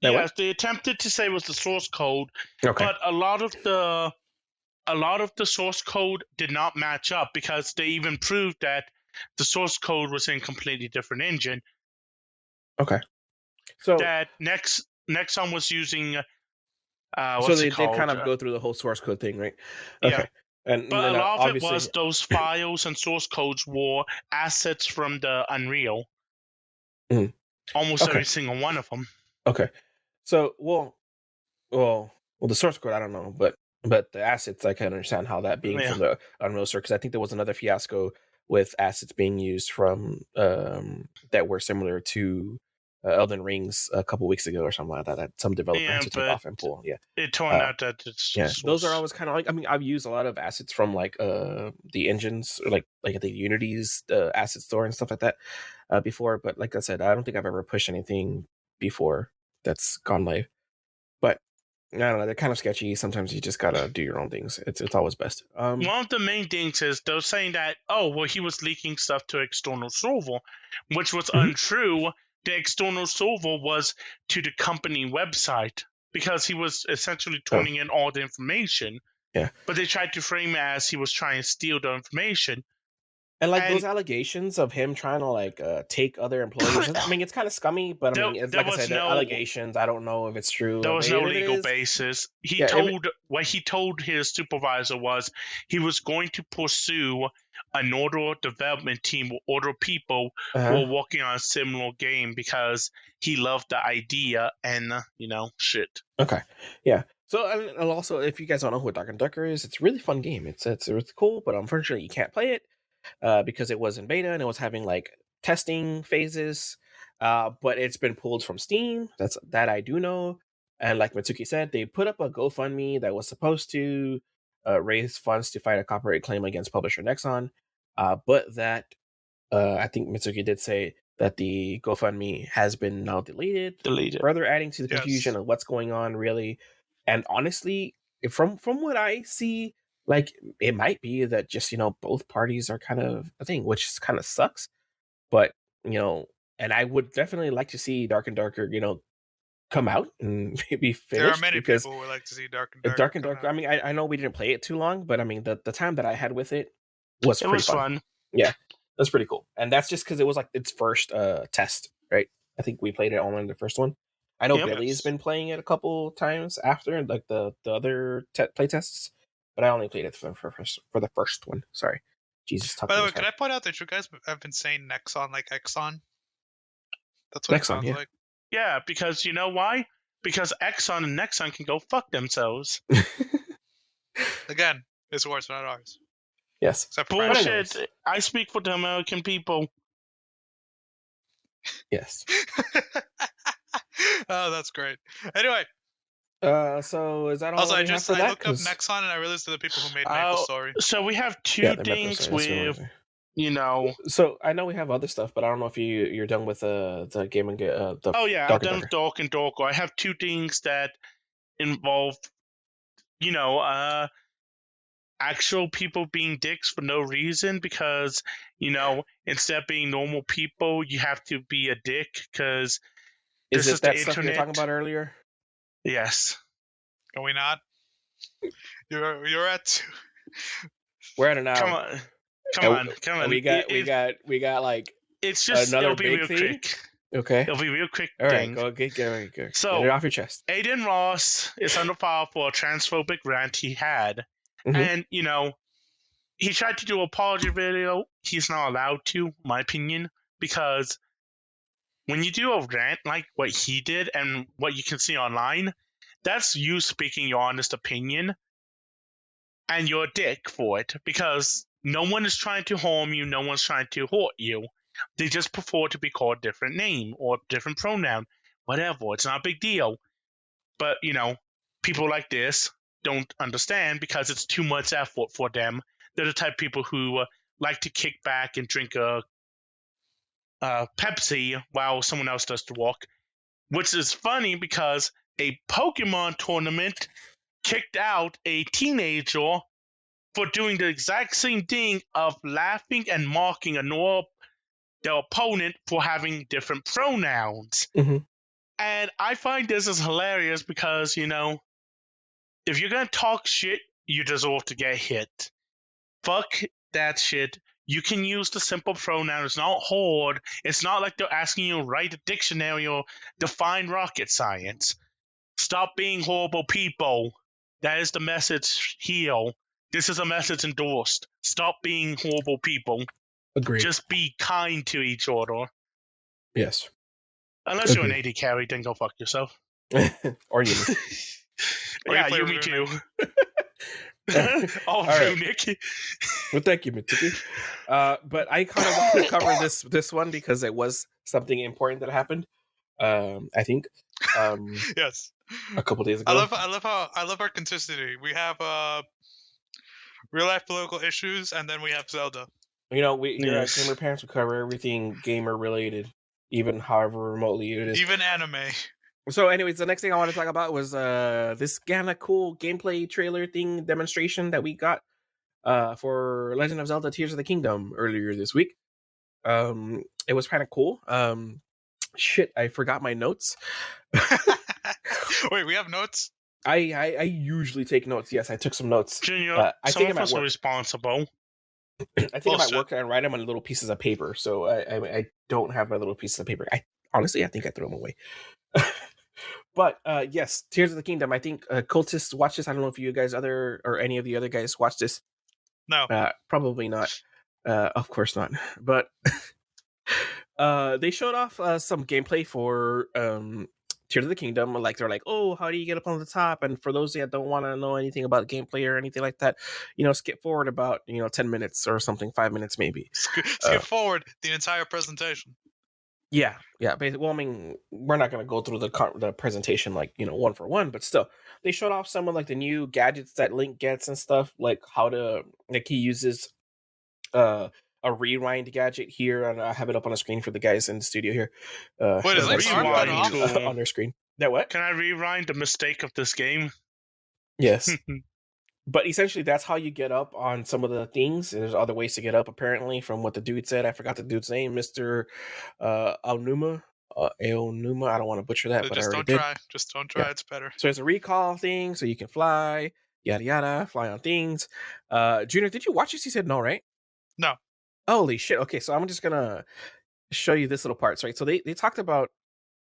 Yes, they attempted to say it was the source code, Okay. but a lot of the source code did not match up because they even proved that the source code was in a completely different engine. Okay. So that Nexon was using. so they kind of go through the whole source code thing, right? Okay. Yeah. And But then a lot of it obviously was those files and source codes were assets from the Unreal. Mhm. Almost Okay. every single one of them. Okay. So well, the source code I don't know, but the assets I can understand how that being from the Unreal Source, because I think there was another fiasco with assets being used from that were similar to Elden Rings a couple weeks ago or something like that. That some developer had to take off and pull. Yeah, it turned out that it's those are always kind of like. I mean, I've used a lot of assets from like the engines, or like the Unity's asset store and stuff like that before. But like I said, I don't think I've ever pushed anything before that's gone live. But I don't know, they're kind of sketchy. Sometimes you just gotta do your own things. It's always best. One of the main things is they're saying that, he was leaking stuff to external server, which was untrue. The external server was to the company website because he was essentially turning in all the information. Yeah. But they tried to frame it as he was trying to steal the information. And those allegations of him trying to take other employees, I mean, it's kind of scummy, but I mean, it's like I said, they're allegations. I don't know if it's true. There was no legal basis. What he told his supervisor was he was going to pursue another development team or other people who were working on a similar game because he loved the idea and, shit. Okay. Yeah. So, and also, if you guys don't know who Dark and Darker is, it's a really fun game. It's really cool, but unfortunately, you can't play it. Because it was in beta and it was having testing phases, but it's been pulled from Steam. That I do know. And like Mitsuki said, they put up a GoFundMe that was supposed to raise funds to fight a copyright claim against publisher Nexon, but that I think Mitsuki did say that the GoFundMe has been now deleted, further adding to the confusion of what's going on, really. And honestly, from what I see, it might be that just both parties are kind of a thing, which kind of sucks. but and I would definitely like to see Dark and Darker, come out and be finished. There are many because people who would like to see Dark and Darker. Dark and Darker. I mean, I know we didn't play it too long, but I mean, the time that I had with it was pretty fun. Yeah, that's pretty cool. And that's just because it was like its first test, right? I think we played it only in the first one. I know Billy's been playing it a couple times after, like the other play tests, but I only played it for the first one. Sorry. Jesus. By the way, can I point out that you guys have been saying Nexon like Exxon? That's what Nexon, it sounds like. Yeah, because you know why? Because Exxon and Nexon can go fuck themselves. Again, it's worse, not ours. Yes. Bullshit. I speak for the American people. Yes. Oh, that's great. Anyway. So is that all? Also, I looked up Nexon and I realized to the people who made MapleStory. So we have two things with, So I know we have other stuff, but I don't know if you're done with the game and the. Oh yeah, I'm done with Dark and Darker. I have two things that involve, actual people being dicks for no reason, because instead of being normal people, you have to be a dick because this is that stuff you were talking about earlier. Yes. Are we not? You're at. We're at an hour. Come on. We got like. It's just another it'll be real quick. Okay. It'll be real quick. All right, go. So get it off your chest. Aiden Ross is under fire for a transphobic rant he had, and he tried to do an apology video. He's not allowed to, my opinion, because when you do a rant like what he did and what you can see online, that's you speaking your honest opinion, and you're a dick for it, because no one is trying to harm you, no one's trying to hurt you. They just prefer to be called a different name or a different pronoun, whatever. It's not a big deal. But, people like this don't understand because it's too much effort for them. They're the type of people who like to kick back and drink a Pepsi while someone else does the work, which is funny because a Pokemon tournament kicked out a teenager for doing the exact same thing of laughing and mocking their opponent for having different pronouns. And I find this is hilarious because, if you're going to talk shit, you deserve to get hit. Fuck that shit. You can use the simple pronoun. It's not hard. It's not like they're asking you to write a dictionary or define rocket science. Stop being horrible people. That is the message here. This is a message endorsed. Stop being horrible people. Agreed. Just be kind to each other. Yes. Unless you're an AD carry, then go fuck yourself. Or you. Yeah, you me too. All right. Nick. Well, thank you, Mitsuki. But I kind of want to cover this one because it was something important that happened. I think. Yes. A couple days ago. I love our consistency. We have real life political issues, and then we have Zelda. Gamer Parents will cover everything gamer related, even however remotely it is. Even anime. So anyways, the next thing I want to talk about was this kind of cool gameplay trailer thing demonstration that we got for Legend of Zelda Tears of the Kingdom earlier this week. It was kind of cool. Shit, I forgot my notes. Wait, we have notes? I usually take notes. Yes, I took some notes. Junior, some of us are responsible. I think I'm at work and I write them on little pieces of paper, so I don't have my little pieces of paper. I think I threw them away. But yes, Tears of the Kingdom. I think Cultists watched this. I don't know if you guys any of the other guys watched this. No, probably not. Of course not. But they showed off some gameplay for Tears of the Kingdom. Like they're like, oh, how do you get up on the top? And for those that don't want to know anything about gameplay or anything like that, skip forward about 10 minutes or something, 5 minutes maybe. Skip forward the entire presentation. Yeah. Well, I mean, we're not going to go through the presentation like one for one, but still, they showed off some of like the new gadgets that Link gets and stuff, like how to he uses a rewind gadget here, and I have it up on the screen for the guys in the studio here. Wait, is it rewind on their screen? That what? Can I rewind the mistake of this game? Yes. But essentially, that's how you get up on some of the things. There's other ways to get up, apparently, from what the dude said. I forgot the dude's name, Mr. Aonuma. Aonuma. I don't want to butcher that, but I Just already don't did. try. Just don't try. Yeah. It's better. So there's a recall thing, so you can fly, yada yada, fly on things. Junior, did you watch this? You said no, right? No. Holy shit. Okay, so I'm just gonna show you this little parts, right? So they talked about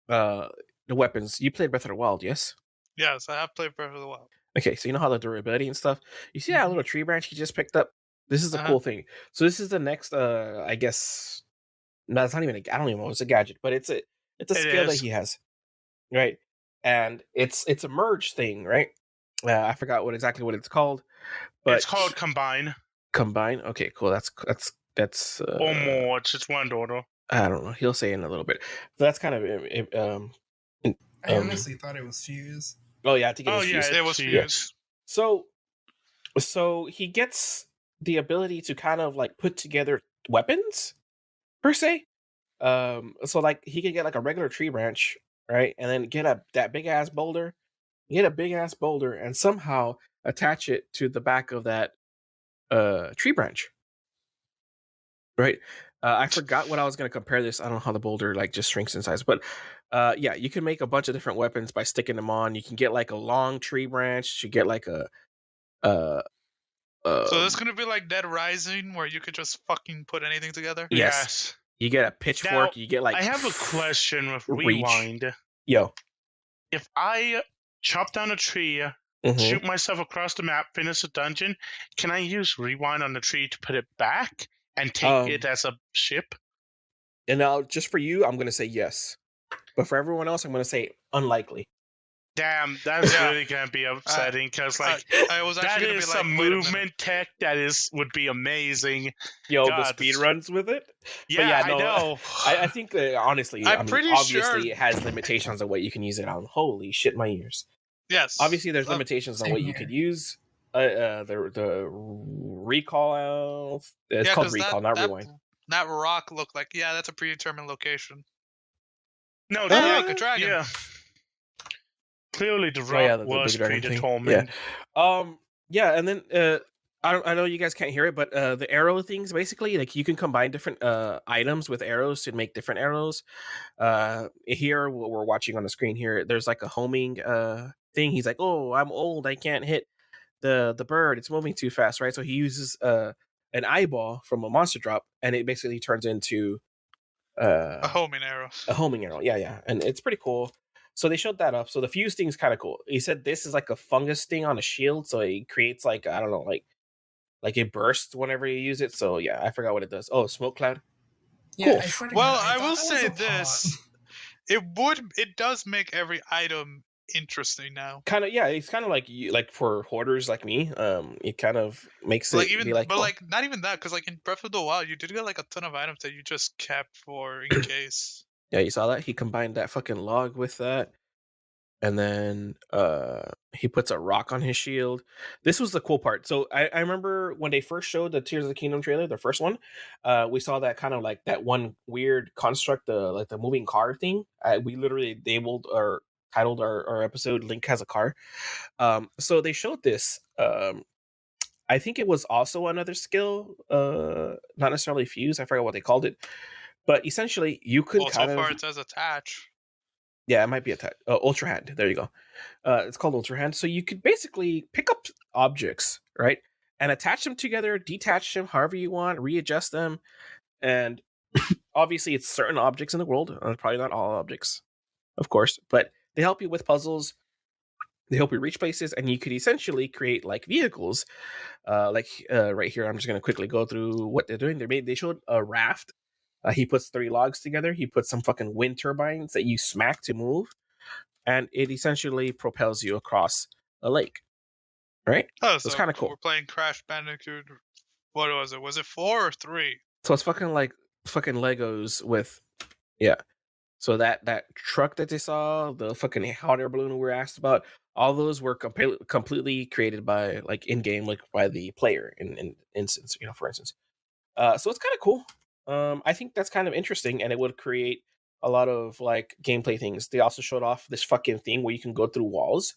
the weapons. You played Breath of the Wild, yes? Yes, I have played Breath of the Wild. Okay, so you know how the durability and stuff. You see that little tree branch you just picked up? This is the cool thing. So this is the next I guess no, it's not even I don't even know, it's a gadget, but it's a skill that he has. Right? And it's a merge thing, right? I forgot exactly what it's called. But it's called Combine. Combine? Okay, cool. That's or more, it's just one order. I don't know. He'll say in a little bit. So that's kind of I honestly thought it was Fuse. Oh yeah, I think it was Fuse. It was Fuse. So he gets the ability to kind of like put together weapons per se. So like he could get like a regular tree branch, right, and then get that big ass boulder, and somehow attach it to the back of that tree branch, right? I forgot what I was going to compare this. I don't know how the boulder like just shrinks in size, but yeah, you can make a bunch of different weapons by sticking them on. You can get like a long tree branch. You get like a so this gonna be like Dead Rising, where you could just fucking put anything together. Yes. You get a pitchfork. Now, you get like. I have a question with reach. Rewind. Yo, if I chop down a tree, shoot myself across the map, finish a dungeon, can I use Rewind on the tree to put it back and take it as a ship? And now, just for you, I'm gonna say yes, but for everyone else, I'm gonna say unlikely. Damn, that's really gonna be upsetting because like I was that is like, some movement tech that would be amazing. Yo, God, the speed runs with it. Yeah, but yeah, no, I know. I think honestly, I'm pretty obviously sure it has limitations on what you can use it on. Holy shit, my ears. Yes. Obviously, there's limitations on what you could use. The recall. It's called recall, not rewind. That rock looked like that's a predetermined location. No, like a dragon. Yeah. Clearly, the rock was predetermined. Yeah, and then I know you guys can't hear it, but the arrow things basically, like you can combine different items with arrows to make different arrows. Here, what we're watching on the screen here, there's like a homing thing. He's like, "Oh, I'm old. I can't hit the bird. It's moving too fast." Right? So he uses an eyeball from a monster drop, and it basically turns into a homing arrow. A homing arrow, yeah, and it's pretty cool. So they showed that up. So the fuse thing's kind of cool. He said this is like a fungus thing on a shield, so it creates like I don't know, like it bursts whenever you use it. So yeah, I forgot what it does. Oh, smoke cloud. Yeah, cool. Well, I will say this: it does make every item interesting now. Kind of, yeah. It's kind of like for hoarders like me. It kind of makes like it even, be like, but like not even that, because like in Breath of the Wild, you did get like a ton of items that you just kept for in case. Yeah, you saw that? He combined that fucking log with that. And then he puts a rock on his shield. This was the cool part. So I remember when they first showed the Tears of the Kingdom trailer, the first one, we saw that kind of like that one weird construct, like the moving car thing. We literally titled our episode Link Has a Car. So they showed this. I think it was also another skill, not necessarily fuse. I forgot what they called it. But essentially, you could so far it says attach. Yeah, it might be attach. Ultra Hand. There you go. It's called Ultra Hand. So you could basically pick up objects, right, and attach them together, detach them however you want, readjust them, and obviously it's certain objects in the world. Probably not all objects, of course, but they help you with puzzles. They help you reach places, and you could essentially create like vehicles. Right here, I'm just gonna quickly go through what they're doing. They showed a raft. He puts 3 logs together. He puts some fucking wind turbines that you smack to move, and it essentially propels you across a lake. Right? Oh, so it's kind of cool. We're playing Crash Bandicoot. What was it? Was it 4 or 3? So it's fucking like fucking Legos with, yeah. So that truck that they saw, the fucking hot air balloon we were asked about, all those were completely created by like in game, like by the player in instance, for instance. So it's kind of cool. I think that's kind of interesting, and it would create a lot of like gameplay things. They also showed off this fucking thing where you can go through walls.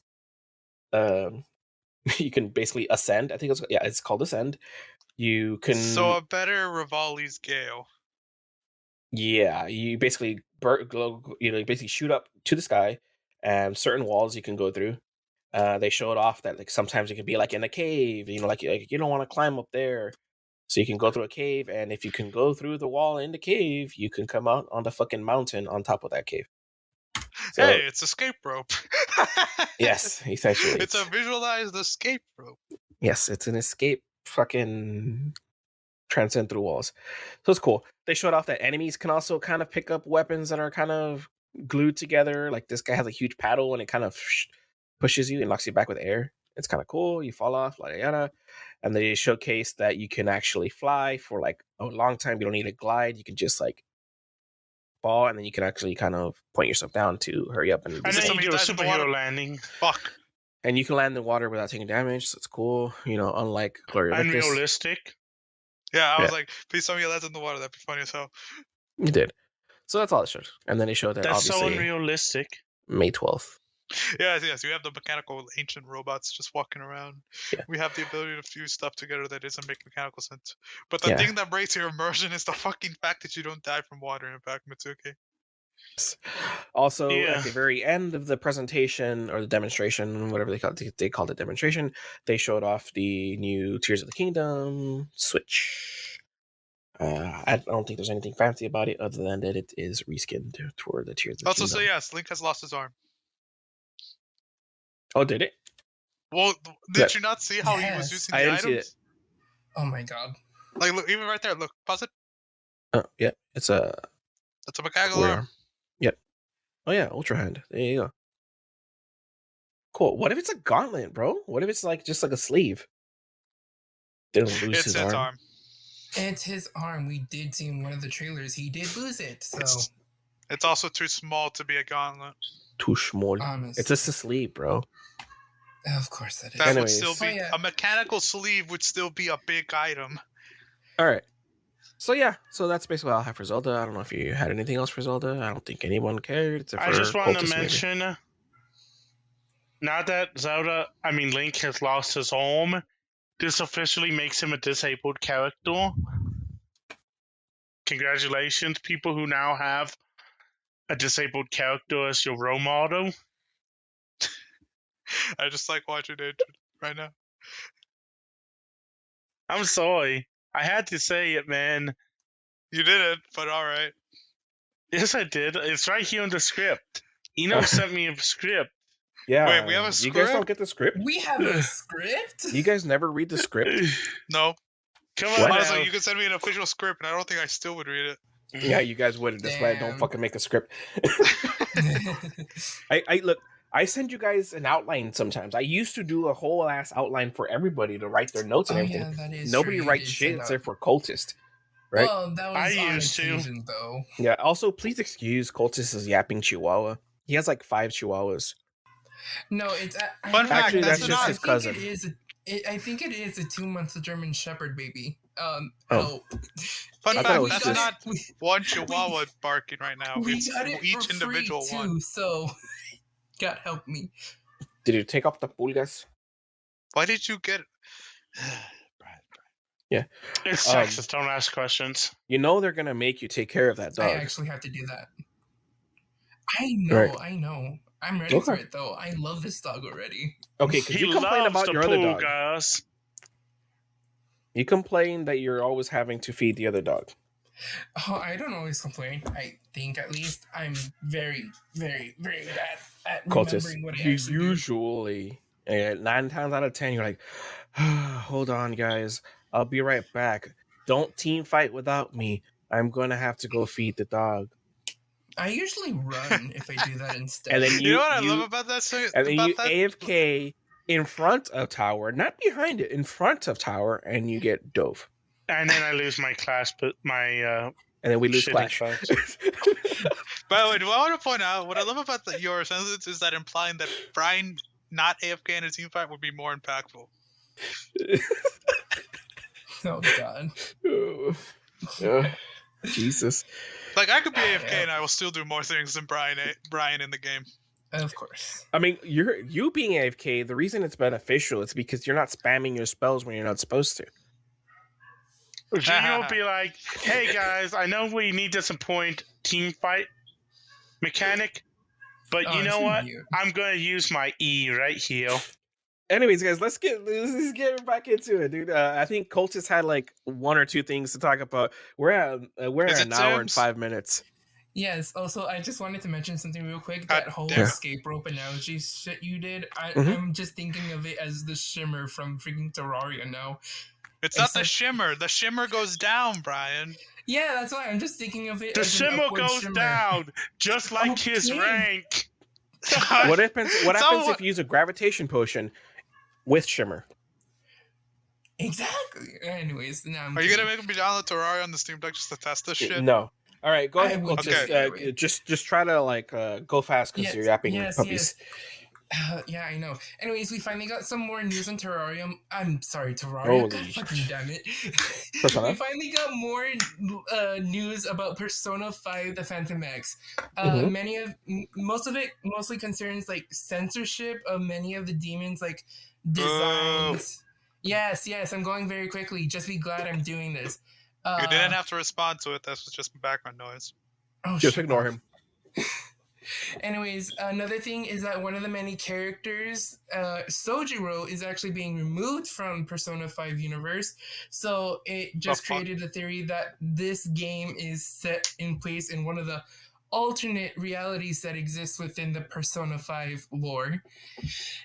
you can basically ascend. I think it's called ascend. You can So a better Rivali's Gale. Yeah, you basically basically shoot up to the sky, and certain walls you can go through. They showed off that like sometimes it can be like in a cave, like you don't want to climb up there, so you can go through a cave, and if you can go through the wall in the cave, you can come out on the fucking mountain on top of that cave. So, Hey, it's escape rope. yes, essentially, It's a visualized escape rope. Yes, it's an escape fucking transcend through walls. So it's cool. They showed off that enemies can also kind of pick up weapons that are kind of glued together. Like this guy has a huge paddle and it kind of pushes you and knocks you back with air. It's kind of cool. You fall off, like yada. And they showcase that you can actually fly for like a long time. You don't need to glide. You can just like fall, and then you can actually kind of point yourself down to hurry up and. And then you do a dies in the superhero water. landing. Fuck. And you can land in the water without taking damage. So it's cool. Unlike Glory Victus. Unrealistic. Yeah, I was like, please tell me it lands in the water. That'd be funny as hell. You did. So that's all it showed. And then they showed that That's so obviously unrealistic. May 12th. Yes. We have the mechanical ancient robots just walking around. Yeah. We have the ability to fuse stuff together that doesn't make mechanical sense. But the Yeah. thing that breaks your immersion is the fucking fact that you don't die from water impact, Mitsuki. Also, Yeah. at the very end of the presentation or the demonstration, whatever they called it demonstration, they showed off the new Tears of the Kingdom Switch. I don't think there's anything fancy about it other than that it is reskinned for the Tears of the Also, Kingdom. so yes, Link has lost his arm. Oh, did it? Well, did you not see how he was Yes. using I the didn't see items? Oh my god. Like, look, even right there. Look, pause it. Oh, yeah. It's a That's a mechanical weird arm. arm. Yep. Oh, yeah. Ultra Hand. There you go. Cool. What if it's a gauntlet, bro? What if it's like just like a sleeve? Didn't lose It's his his arm. arm. It's his arm. We did see in one of the trailers. He did lose it. So It's also too small to be a gauntlet. Too small. honest. It's just a sleeve, bro. Of course that is. That would Anyways. still be Oh, yeah. a mechanical sleeve. Would still be a big item. All right. So yeah, so that's basically all I have for Zelda. I don't know if you had anything else for Zelda. I don't think anyone cared. Except I for just want to Cultists, maybe. mention, now that Link has lost his arm, this officially makes him a disabled character. Congratulations, people who now have a disabled character as your role model. I just like watching it right now. I'm sorry. I had to say it, man. You did it, but all right. Yes, I did. It's right here in the script. Eno sent me a script. Yeah. Wait, we have a You guys don't script? get the script? We have a script? You guys never read the script? No. Come What? on Honestly, now. you could send me an official script, and I don't think I still would read it. Yeah, you guys wouldn't. That's why I don't Damn. fucking make a script. I look. I send you guys an outline sometimes. I used to do a whole ass outline for everybody to write their notes and Oh, everything. yeah, that is Nobody true. You writes did shit send except out- for Cultist, right? Well, that was I on used to. occasion, though. Yeah. Also, please excuse Cultist's yapping chihuahua. He has like 5 chihuahuas. No, it's Fun fact, Actually, that's that's just not- his cousin. I think it is a 2-month German Shepherd baby. Oh. Fun I thought it fact, was that's just- not one chihuahua barking right now. We It's got it each for individual free one. too, so God help me. Did you take off the pulgas? Why did you get... It's Um, sexist. Don't ask questions. You know they're gonna make you take care of that dog. I actually have to do that. I know, Right. I know. I'm ready for Okay. it though. I love this dog already. Okay, could He you complain loves about the your other pool, dog? guys. You complain that you're always having to feed the other dog. Oh, I don't always complain. I think at least I'm very, very, very bad at Cultist, remembering what I you actually do. usually 9 times out of 10 you're like, hold on guys, I'll be right back. Don't team fight without me. I'm gonna have to go feed the dog. I usually run if I do that instead. And then You know what I love about that? And then about you that? AFK in front of tower, not behind it, in front of tower, and you get dove. And then I lose my class, but my And then we lose shitty Clash. class. By the way, do I want to point out what I love about your sentence is that implying that Brian not AFK in a team fight would be more impactful. Oh God. Jesus. Like I could be AFK and I will still do more things than Brian in the game. Of course. I mean, you being AFK, the reason it's beneficial is because you're not spamming your spells when you're not supposed to. Junior will be like, "Hey guys, I know we need to support team fight mechanic, but you know what? I'm gonna use my E right here." Anyways, guys, let's get back into it, dude. I think Cultist had like one or two things to talk about. We're at an hour and 5 minutes. Yes. Also, I just wanted to mention something real quick. That whole escape rope analogy shit you did. I'm just thinking of it as the shimmer from freaking Terraria now. It's not the shimmer. The shimmer goes down, Brian. Yeah, that's why I'm just thinking of it. The as shimmer goes down, just like his rank. What happens if you use a gravitation potion with shimmer? Exactly. Anyways, now are you gonna make me download Terraria on the Steam Deck just to test this shit? No. All right, go ahead. Okay. Just try to go fast because you're yapping puppies. Yeah, I know. Anyways, we finally got some more news on Terrarium. I'm sorry, Terraria. Holy God fucking damn it. Persona? We finally got more news about Persona 5 The Phantom X. Most of it mostly concerns like censorship of many of the demons, like designs. Yes, I'm going very quickly. Just be glad I'm doing this. You didn't have to respond to it. That was just background noise. Just ignore him. Anyways, another thing is that one of the many characters, Sojiro, is actually being removed from Persona 5 universe. So it just created a theory that this game is set in place in one of the alternate realities that exist within the Persona 5 lore.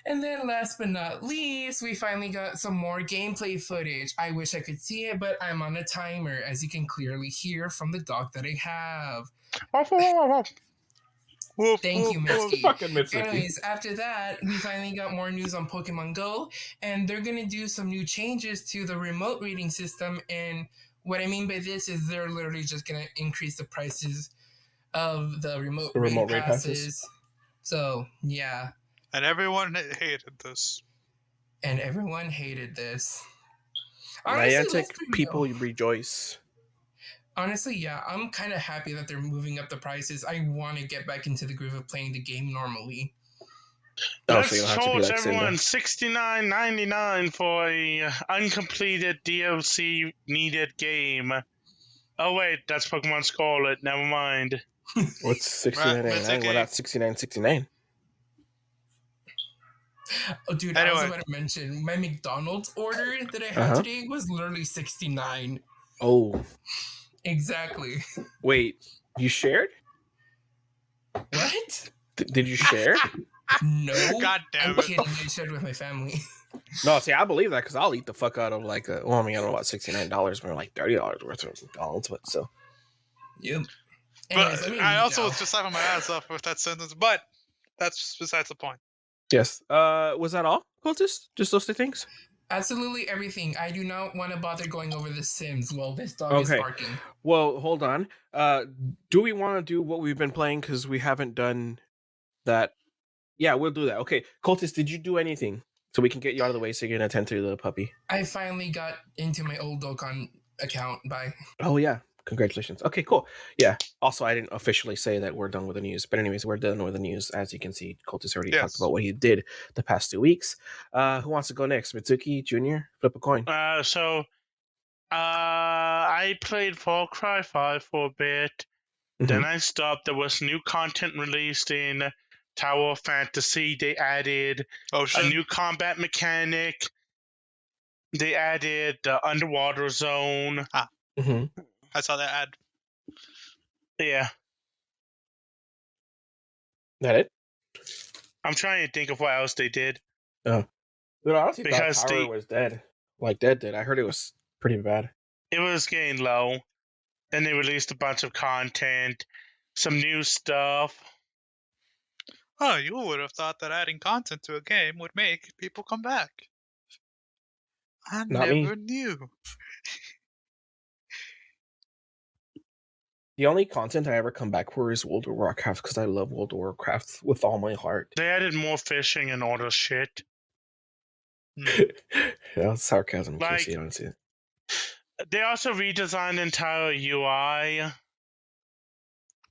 And then last but not least, we finally got some more gameplay footage. I wish I could see it, but I'm on a timer, as you can clearly hear from the dog that I have. Thank you, Mitsuki. Anyways, after that, we finally got more news on Pokemon Go, and they're going to do some new changes to the remote reading system. And what I mean by this is they're literally just going to increase the prices of the remote raid passes. So, yeah. And everyone hated this. Niantic people rejoice. Honestly, yeah, I'm kind of happy that they're moving up the prices. I want to get back into the groove of playing the game normally. Let's charge everyone $69.99 for a uncompleted DLC needed game. Oh wait, that's Pokemon Scarlet. Never mind. What's $69.99? What about $69.69? Oh, dude, I was about to mention my McDonald's order that I had today was literally $69. Oh. Exactly. Wait, you shared? What? Did you share? No. God damn it. I'm kidding. I shared with my family. No, see, I believe that because I'll eat the fuck out of like I don't know about $69, but like $30 worth of McDonald's, but so. Yep. Anyways, but I also was just slapping my ass off with that sentence, but that's besides the point. Yes. Was that all, Cultist? Just those two things? Absolutely everything. I do not want to bother going over the Sims while this dog is barking. Well, hold on. Do we want to do what we've been playing? Because we haven't done that. Yeah, we'll do that. Okay. Cultist, did you do anything? So we can get you out of the way so you can attend to the puppy. I finally got into my old Dokkan account. Bye. Oh, yeah. Congratulations. Okay, cool. Yeah. Also, I didn't officially say that we're done with the news. But anyways, we're done with the news. As you can see, Cultist already talked about what he did the past 2 weeks. Who wants to go next? Mitsuki, Junior? Flip a coin. I played Far Cry 5 for a bit. Mm-hmm. Then I stopped. There was new content released in Tower of Fantasy. They added a new combat mechanic. They added the underwater zone. Mm-hmm. I saw that ad. Yeah. That it? I'm trying to think of what else they did. Oh. Dude, I honestly thought Tower was dead. Like Dead did. I heard it was pretty bad. It was getting low. Then they released a bunch of content. Some new stuff. Oh, you would have thought that adding content to a game would make people come back. I never knew. The only content I ever come back for is World of Warcraft because I love World of Warcraft with all my heart. They added more fishing and all this shit. That's sarcasm in case you don't see it. They also redesigned the entire UI.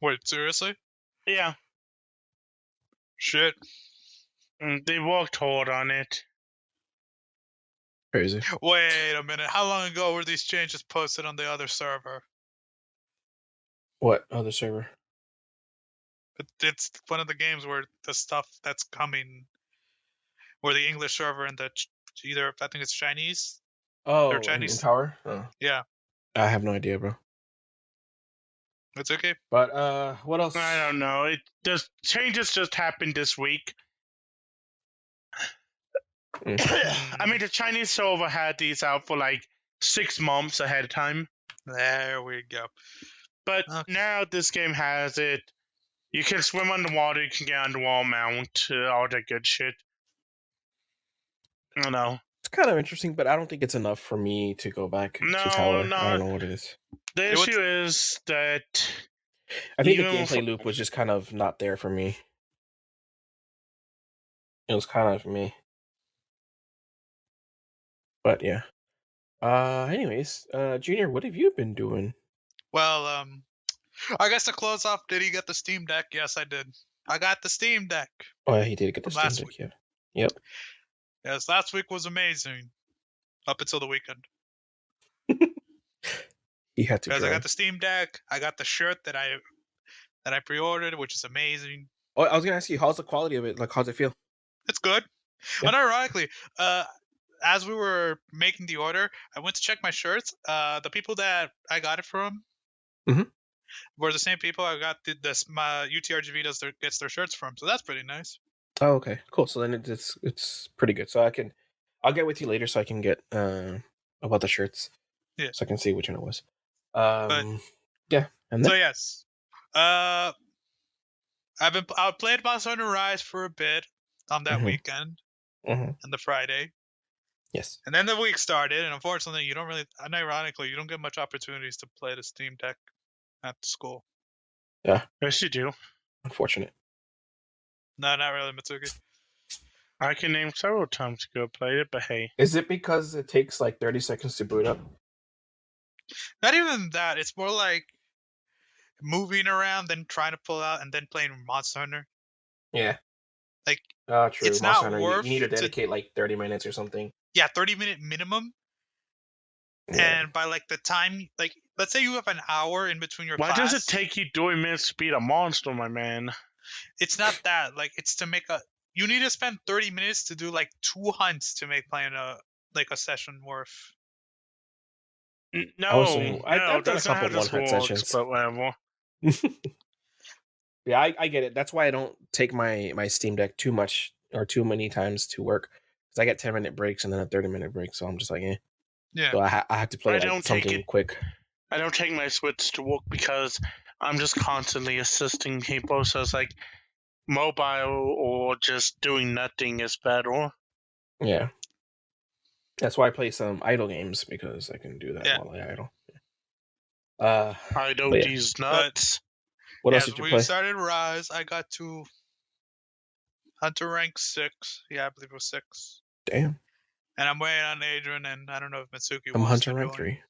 Wait, seriously? Yeah. Shit. They worked hard on it. Crazy. Wait a minute. How long ago were these changes posted on the other server? What other server? It's one of the games where the stuff that's coming, where the English server and the either I think it's Chinese. Oh, They're in Chinese. Tower? Oh. Yeah, I have no idea, bro. it's okay. But what else? I don't know. It just changes just happened this week. I mean, the Chinese server had these out for like 6 months ahead of time. There we go. But Okay. now this game has it. You can swim underwater, you can get underwater mount, all that good shit. I don't know. It's kind of interesting, but I don't think it's enough for me to go back No, to Tower. no. I don't know what it is. The issue is that I think the even gameplay loop was just kind of not there for me. It was kind of me. But yeah. Anyways, Junior, what have you been doing? Well, I guess to close off, did he get the Steam Deck? Yes, I did. I got the Steam Deck. Oh yeah, he did get the From Steam last Deck, week. yeah. Yep. Yes, last week was amazing. Up until the weekend. He had to Because I grind. got the Steam Deck, I got the shirt that I pre-ordered, which is amazing. Oh, I was gonna ask you, how's the quality of it? Like, how's it feel? It's good. Yeah. Unironically, as we were making the order, I went to check my shirts. The people that I got it from were the same people I got my UTRGV gets their shirts from. So that's pretty nice. Oh, okay, cool. So then it's pretty good. So I'll get with you later so I can get about the shirts. Yeah. So I can see which one it was. Yeah, and then so yes, I played Monster Hunter Rise for a bit on that weekend and the Friday. Yes. And then the week started, and unfortunately, unironically, you don't get much opportunities to play the Steam Deck at school. Yeah. Yes, you do. Unfortunate. No, not really, Mitsuki. I can name several times to go play it, but hey. Is it because it takes like 30 seconds to boot up? Not even that. It's more like moving around, then trying to pull out, and then playing Monster Hunter. Yeah. Like, true. it's Monster not Hunter, worth you need to dedicate like 30 minutes or something. Yeah, 30-minute minimum. Yeah. And by like the time, like, let's say you have an hour in between your Why class. does it take you 30 minutes to beat a monster, my man? It's not that. Like, it's to make you need to spend 30 minutes to do like 2 hunts to make playing a session worth. No, I've done a that's not how couple this one-hunt works, sessions. but whatever. Yeah, I get it. That's why I don't take my Steam Deck too much or too many times to work, because I get 10-minute breaks and then a 30-minute break. So I'm just like, Yeah. So I have to play something quick. I don't take my Switch to work because I'm just constantly assisting people. So it's like mobile or just doing nothing is better. Yeah. That's why I play some idle games, because I can do that while I idle. Idle these nuts. What else did you play? We started Rise. I got to Hunter rank 6. Yeah, I believe it was 6. Damn. And I'm waiting on Adrian, and I don't know if Mitsuki I'm wants Hunter to rank join. 3.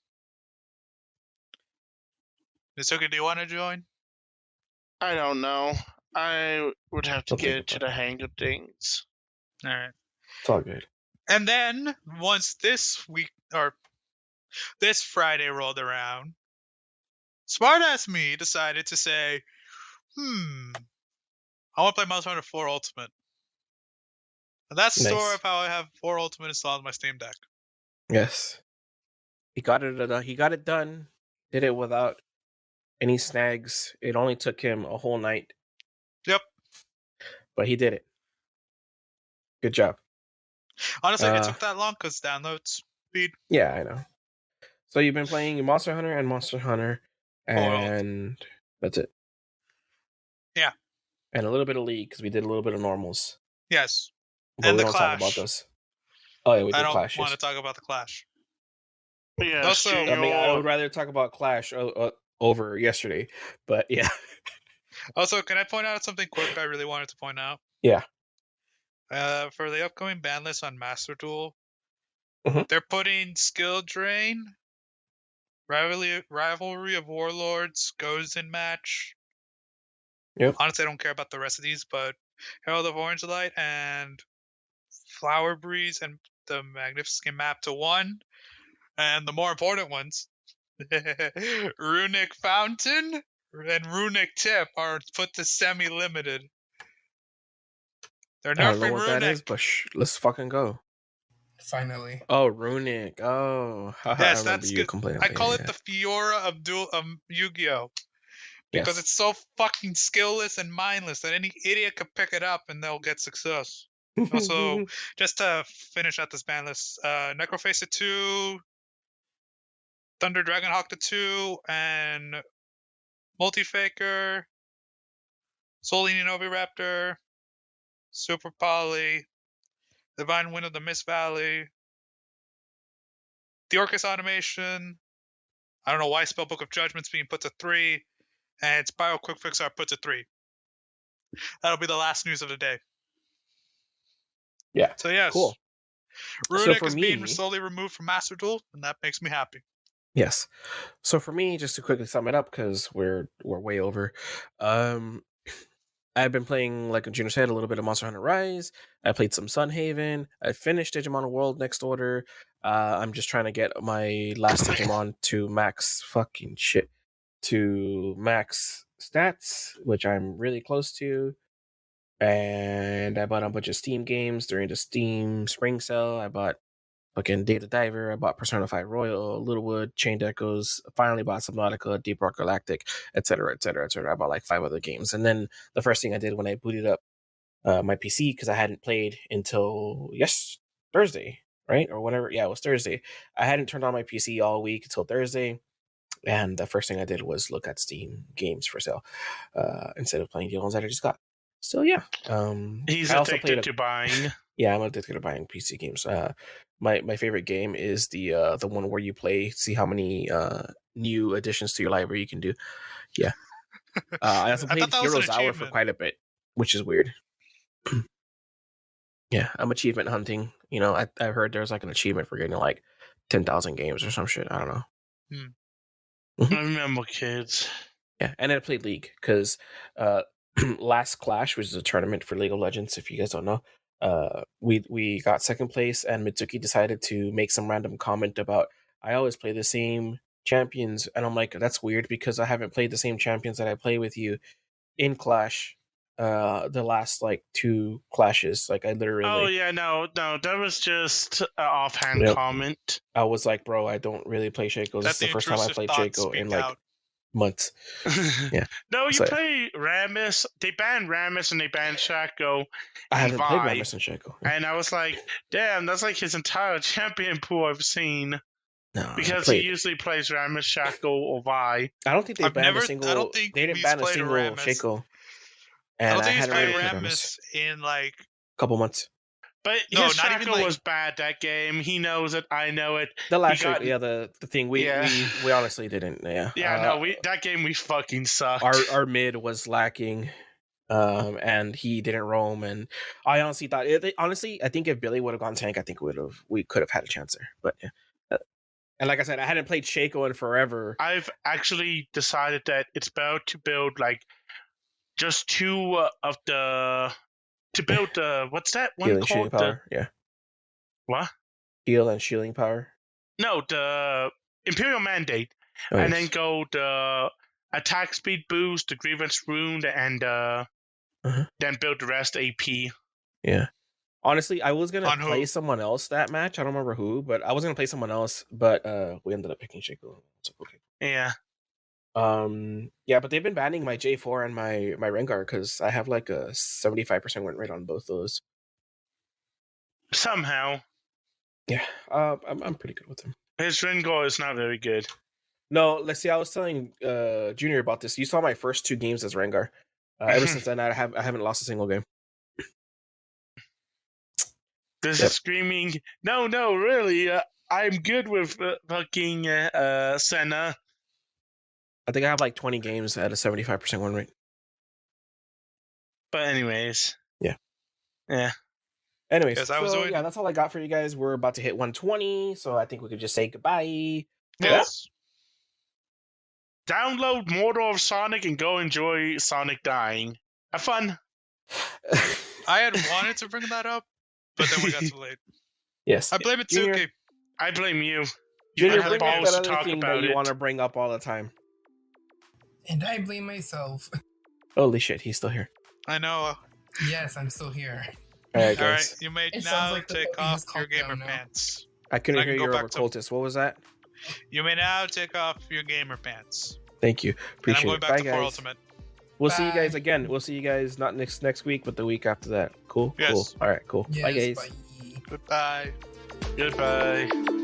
Mitsuki, do you want to join? I don't know. I would have to Don't get think to about the hang of things. All right. It's all good. And then once this week or this Friday rolled around, smartass me decided to say, I want to play Monster Hunter 4 Ultimate. And that's the story of how I have 4 Ultimate installed on my Steam Deck. Yes. He got it done. Did it without any snags. It only took him a whole night. Yep. But he did it. Good job. Honestly, it took that long because download speed. Yeah, I know. So you've been playing Monster Hunter and Monster Hunter, and that's it. Yeah. And a little bit of League, because we did a little bit of normals. Yes. But we don't talk about those. Oh yeah, we did Clash. I don't want to talk about the Clash. Yeah. Also, I mean, I would rather talk about Clash over yesterday, but yeah. Also, can I point out something quick I really wanted to point out? Yeah. For the upcoming ban list on Master Duel, they're putting Skill Drain, Rivalry of Warlords, Goes in Match. Yep. Honestly, I don't care about the rest of these, but Herald of Orange Light, and Flower Breeze, and the Magnificent Map to 1. And the more important ones, Runic Fountain and Runic Tip are put to semi-limited. They're I don't know nerfing what that is, Runic. but let's fucking go. Finally. Oh, Runic. Oh, I Yes, remember that's you good. complaining. I call it the Fiora of Yu-Gi-Oh! Because Yes. it's so fucking skillless and mindless that any idiot could pick it up and they'll get success. Also, just to finish out this ban list, Necrofacer 2, Thunder Dragonhawk to 2, and Multifaker, Solini Noviraptor, Super Poly, Divine Wind of the Mist Valley, the Orcus Automation. I don't know why Spellbook of Judgment's being put to 3, and Spiral Quick Fix are put to 3. That'll be the last news of the day. Yeah. So yes, Cool. Runic for is being me- slowly removed from Master Duel, and that makes me happy. Yes. So for me, just to quickly sum it up, because we're way over. I've been playing, like Junior said, a little bit of Monster Hunter Rise. I played some Sunhaven. I finished Digimon World Next Order. I'm just trying to get my last Digimon to max stats, which I'm really close to. And I bought a bunch of Steam games during the Steam Spring Sale. I bought fucking Data Diver. I bought Persona 5 Royal, Littlewood, Chained Echoes. Finally bought Subnautica, Deep Rock Galactic, etc., etc., etc. I bought like 5 other games. And then the first thing I did when I booted up my PC, because I hadn't played until Thursday, right? Or whatever. Yeah, it was Thursday. I hadn't turned on my PC all week until Thursday. And the first thing I did was look at Steam games for sale instead of playing the ones that I just got. So yeah. He's I also addicted to buying. Yeah, I'm addicted to buying PC games. My favorite game is the one where you see how many new additions to your library you can do. Yeah. I also played thought that was an Heroes Hour for achievement. quite a bit, which is weird. Yeah, I'm achievement hunting. You know, I heard there's like an achievement for getting like 10,000 games or some shit. I don't know. I remember, kids. Yeah, and I played League because last Clash, which is a tournament for League of Legends, if you guys don't know, we got second place, and Mitsuki decided to make some random comment about, I always play the same champions, and I'm like, that's weird because I haven't played the same champions that I play with you in Clash the last like 2 clashes. Like I literally Oh yeah, no, that was just an offhand comment. I was like, bro, I don't really play Shaco. This is the first time I played Shaco in like months. Yeah. No, you play Rammus. They banned Rammus and they banned Shaco. I haven't played Rammus and Shaco. Yeah. And I was like, damn, that's like his entire champion pool I've seen. No, because he usually plays Rammus, Shaco, or Vi. I don't think they banned a single. I don't think they didn't ban a single Shaco. And I don't think he's played Rammus in like a couple months. But no, his Shaco was bad that game. He knows it. I know it. The last Shaco, the thing we honestly didn't. Yeah. Yeah, that game we fucking sucked. Our mid was lacking. And he didn't roam, and I honestly thought I think if Billy would have gone tank, I think we could have had a chance there. But yeah. And like I said, I hadn't played Shaco in forever. I've actually decided that it's better to build like just 2 of the to build what's that one Healing, called? Shielding power. Yeah. What? Heal and shielding power. No, the Imperial Mandate, and then go the attack speed boost, the grievance wound, and then build the rest AP. Yeah. Honestly, I was gonna play someone else that match. I don't remember who, but I was gonna play someone else, but we ended up picking Shaco. So okay. Yeah. Yeah, but they've been banning my J4 and my Rengar because I have like a 75% win rate on both those. Somehow. Yeah, I'm pretty good with him. His Rengar is not very good. No, let's see. I was telling Junior about this. You saw my first 2 games as Rengar. Ever since then, I haven't lost a single game. This is screaming. No, really. I'm good with fucking Senna. I think I have like 20 games at a 75% win rate. But anyways. Yeah. Anyways, yeah, that's all I got for you guys. We're about to hit 120, so I think we could just say goodbye. Yes. Download Mordor of Sonic and go enjoy Sonic dying. Have fun. I had wanted to bring that up, but then we got too late. Yes. I blame Junior, Mitsuki. I blame you. Junior, I have bring up balls that to other talk thing that about you it. want to bring up all the time. And I blame myself. Holy shit, he's still here. I know. Yes, I'm still here. All right, All right, guys. you may It now sounds like the take puppy off has your calmed down gamer now. I pants. couldn't I hear can go your back to- occultist. What was that? You may now take off your gamer pants. Thank you. And I'm Appreciate going it. back Bye, to 4 guys. Ultimate. We'll see you guys Bye. again. We'll see you guys not next week, but the week after that. Cool? Yes. Cool. All right, cool. Yes, Bye, guys. bye. Goodbye. Goodbye.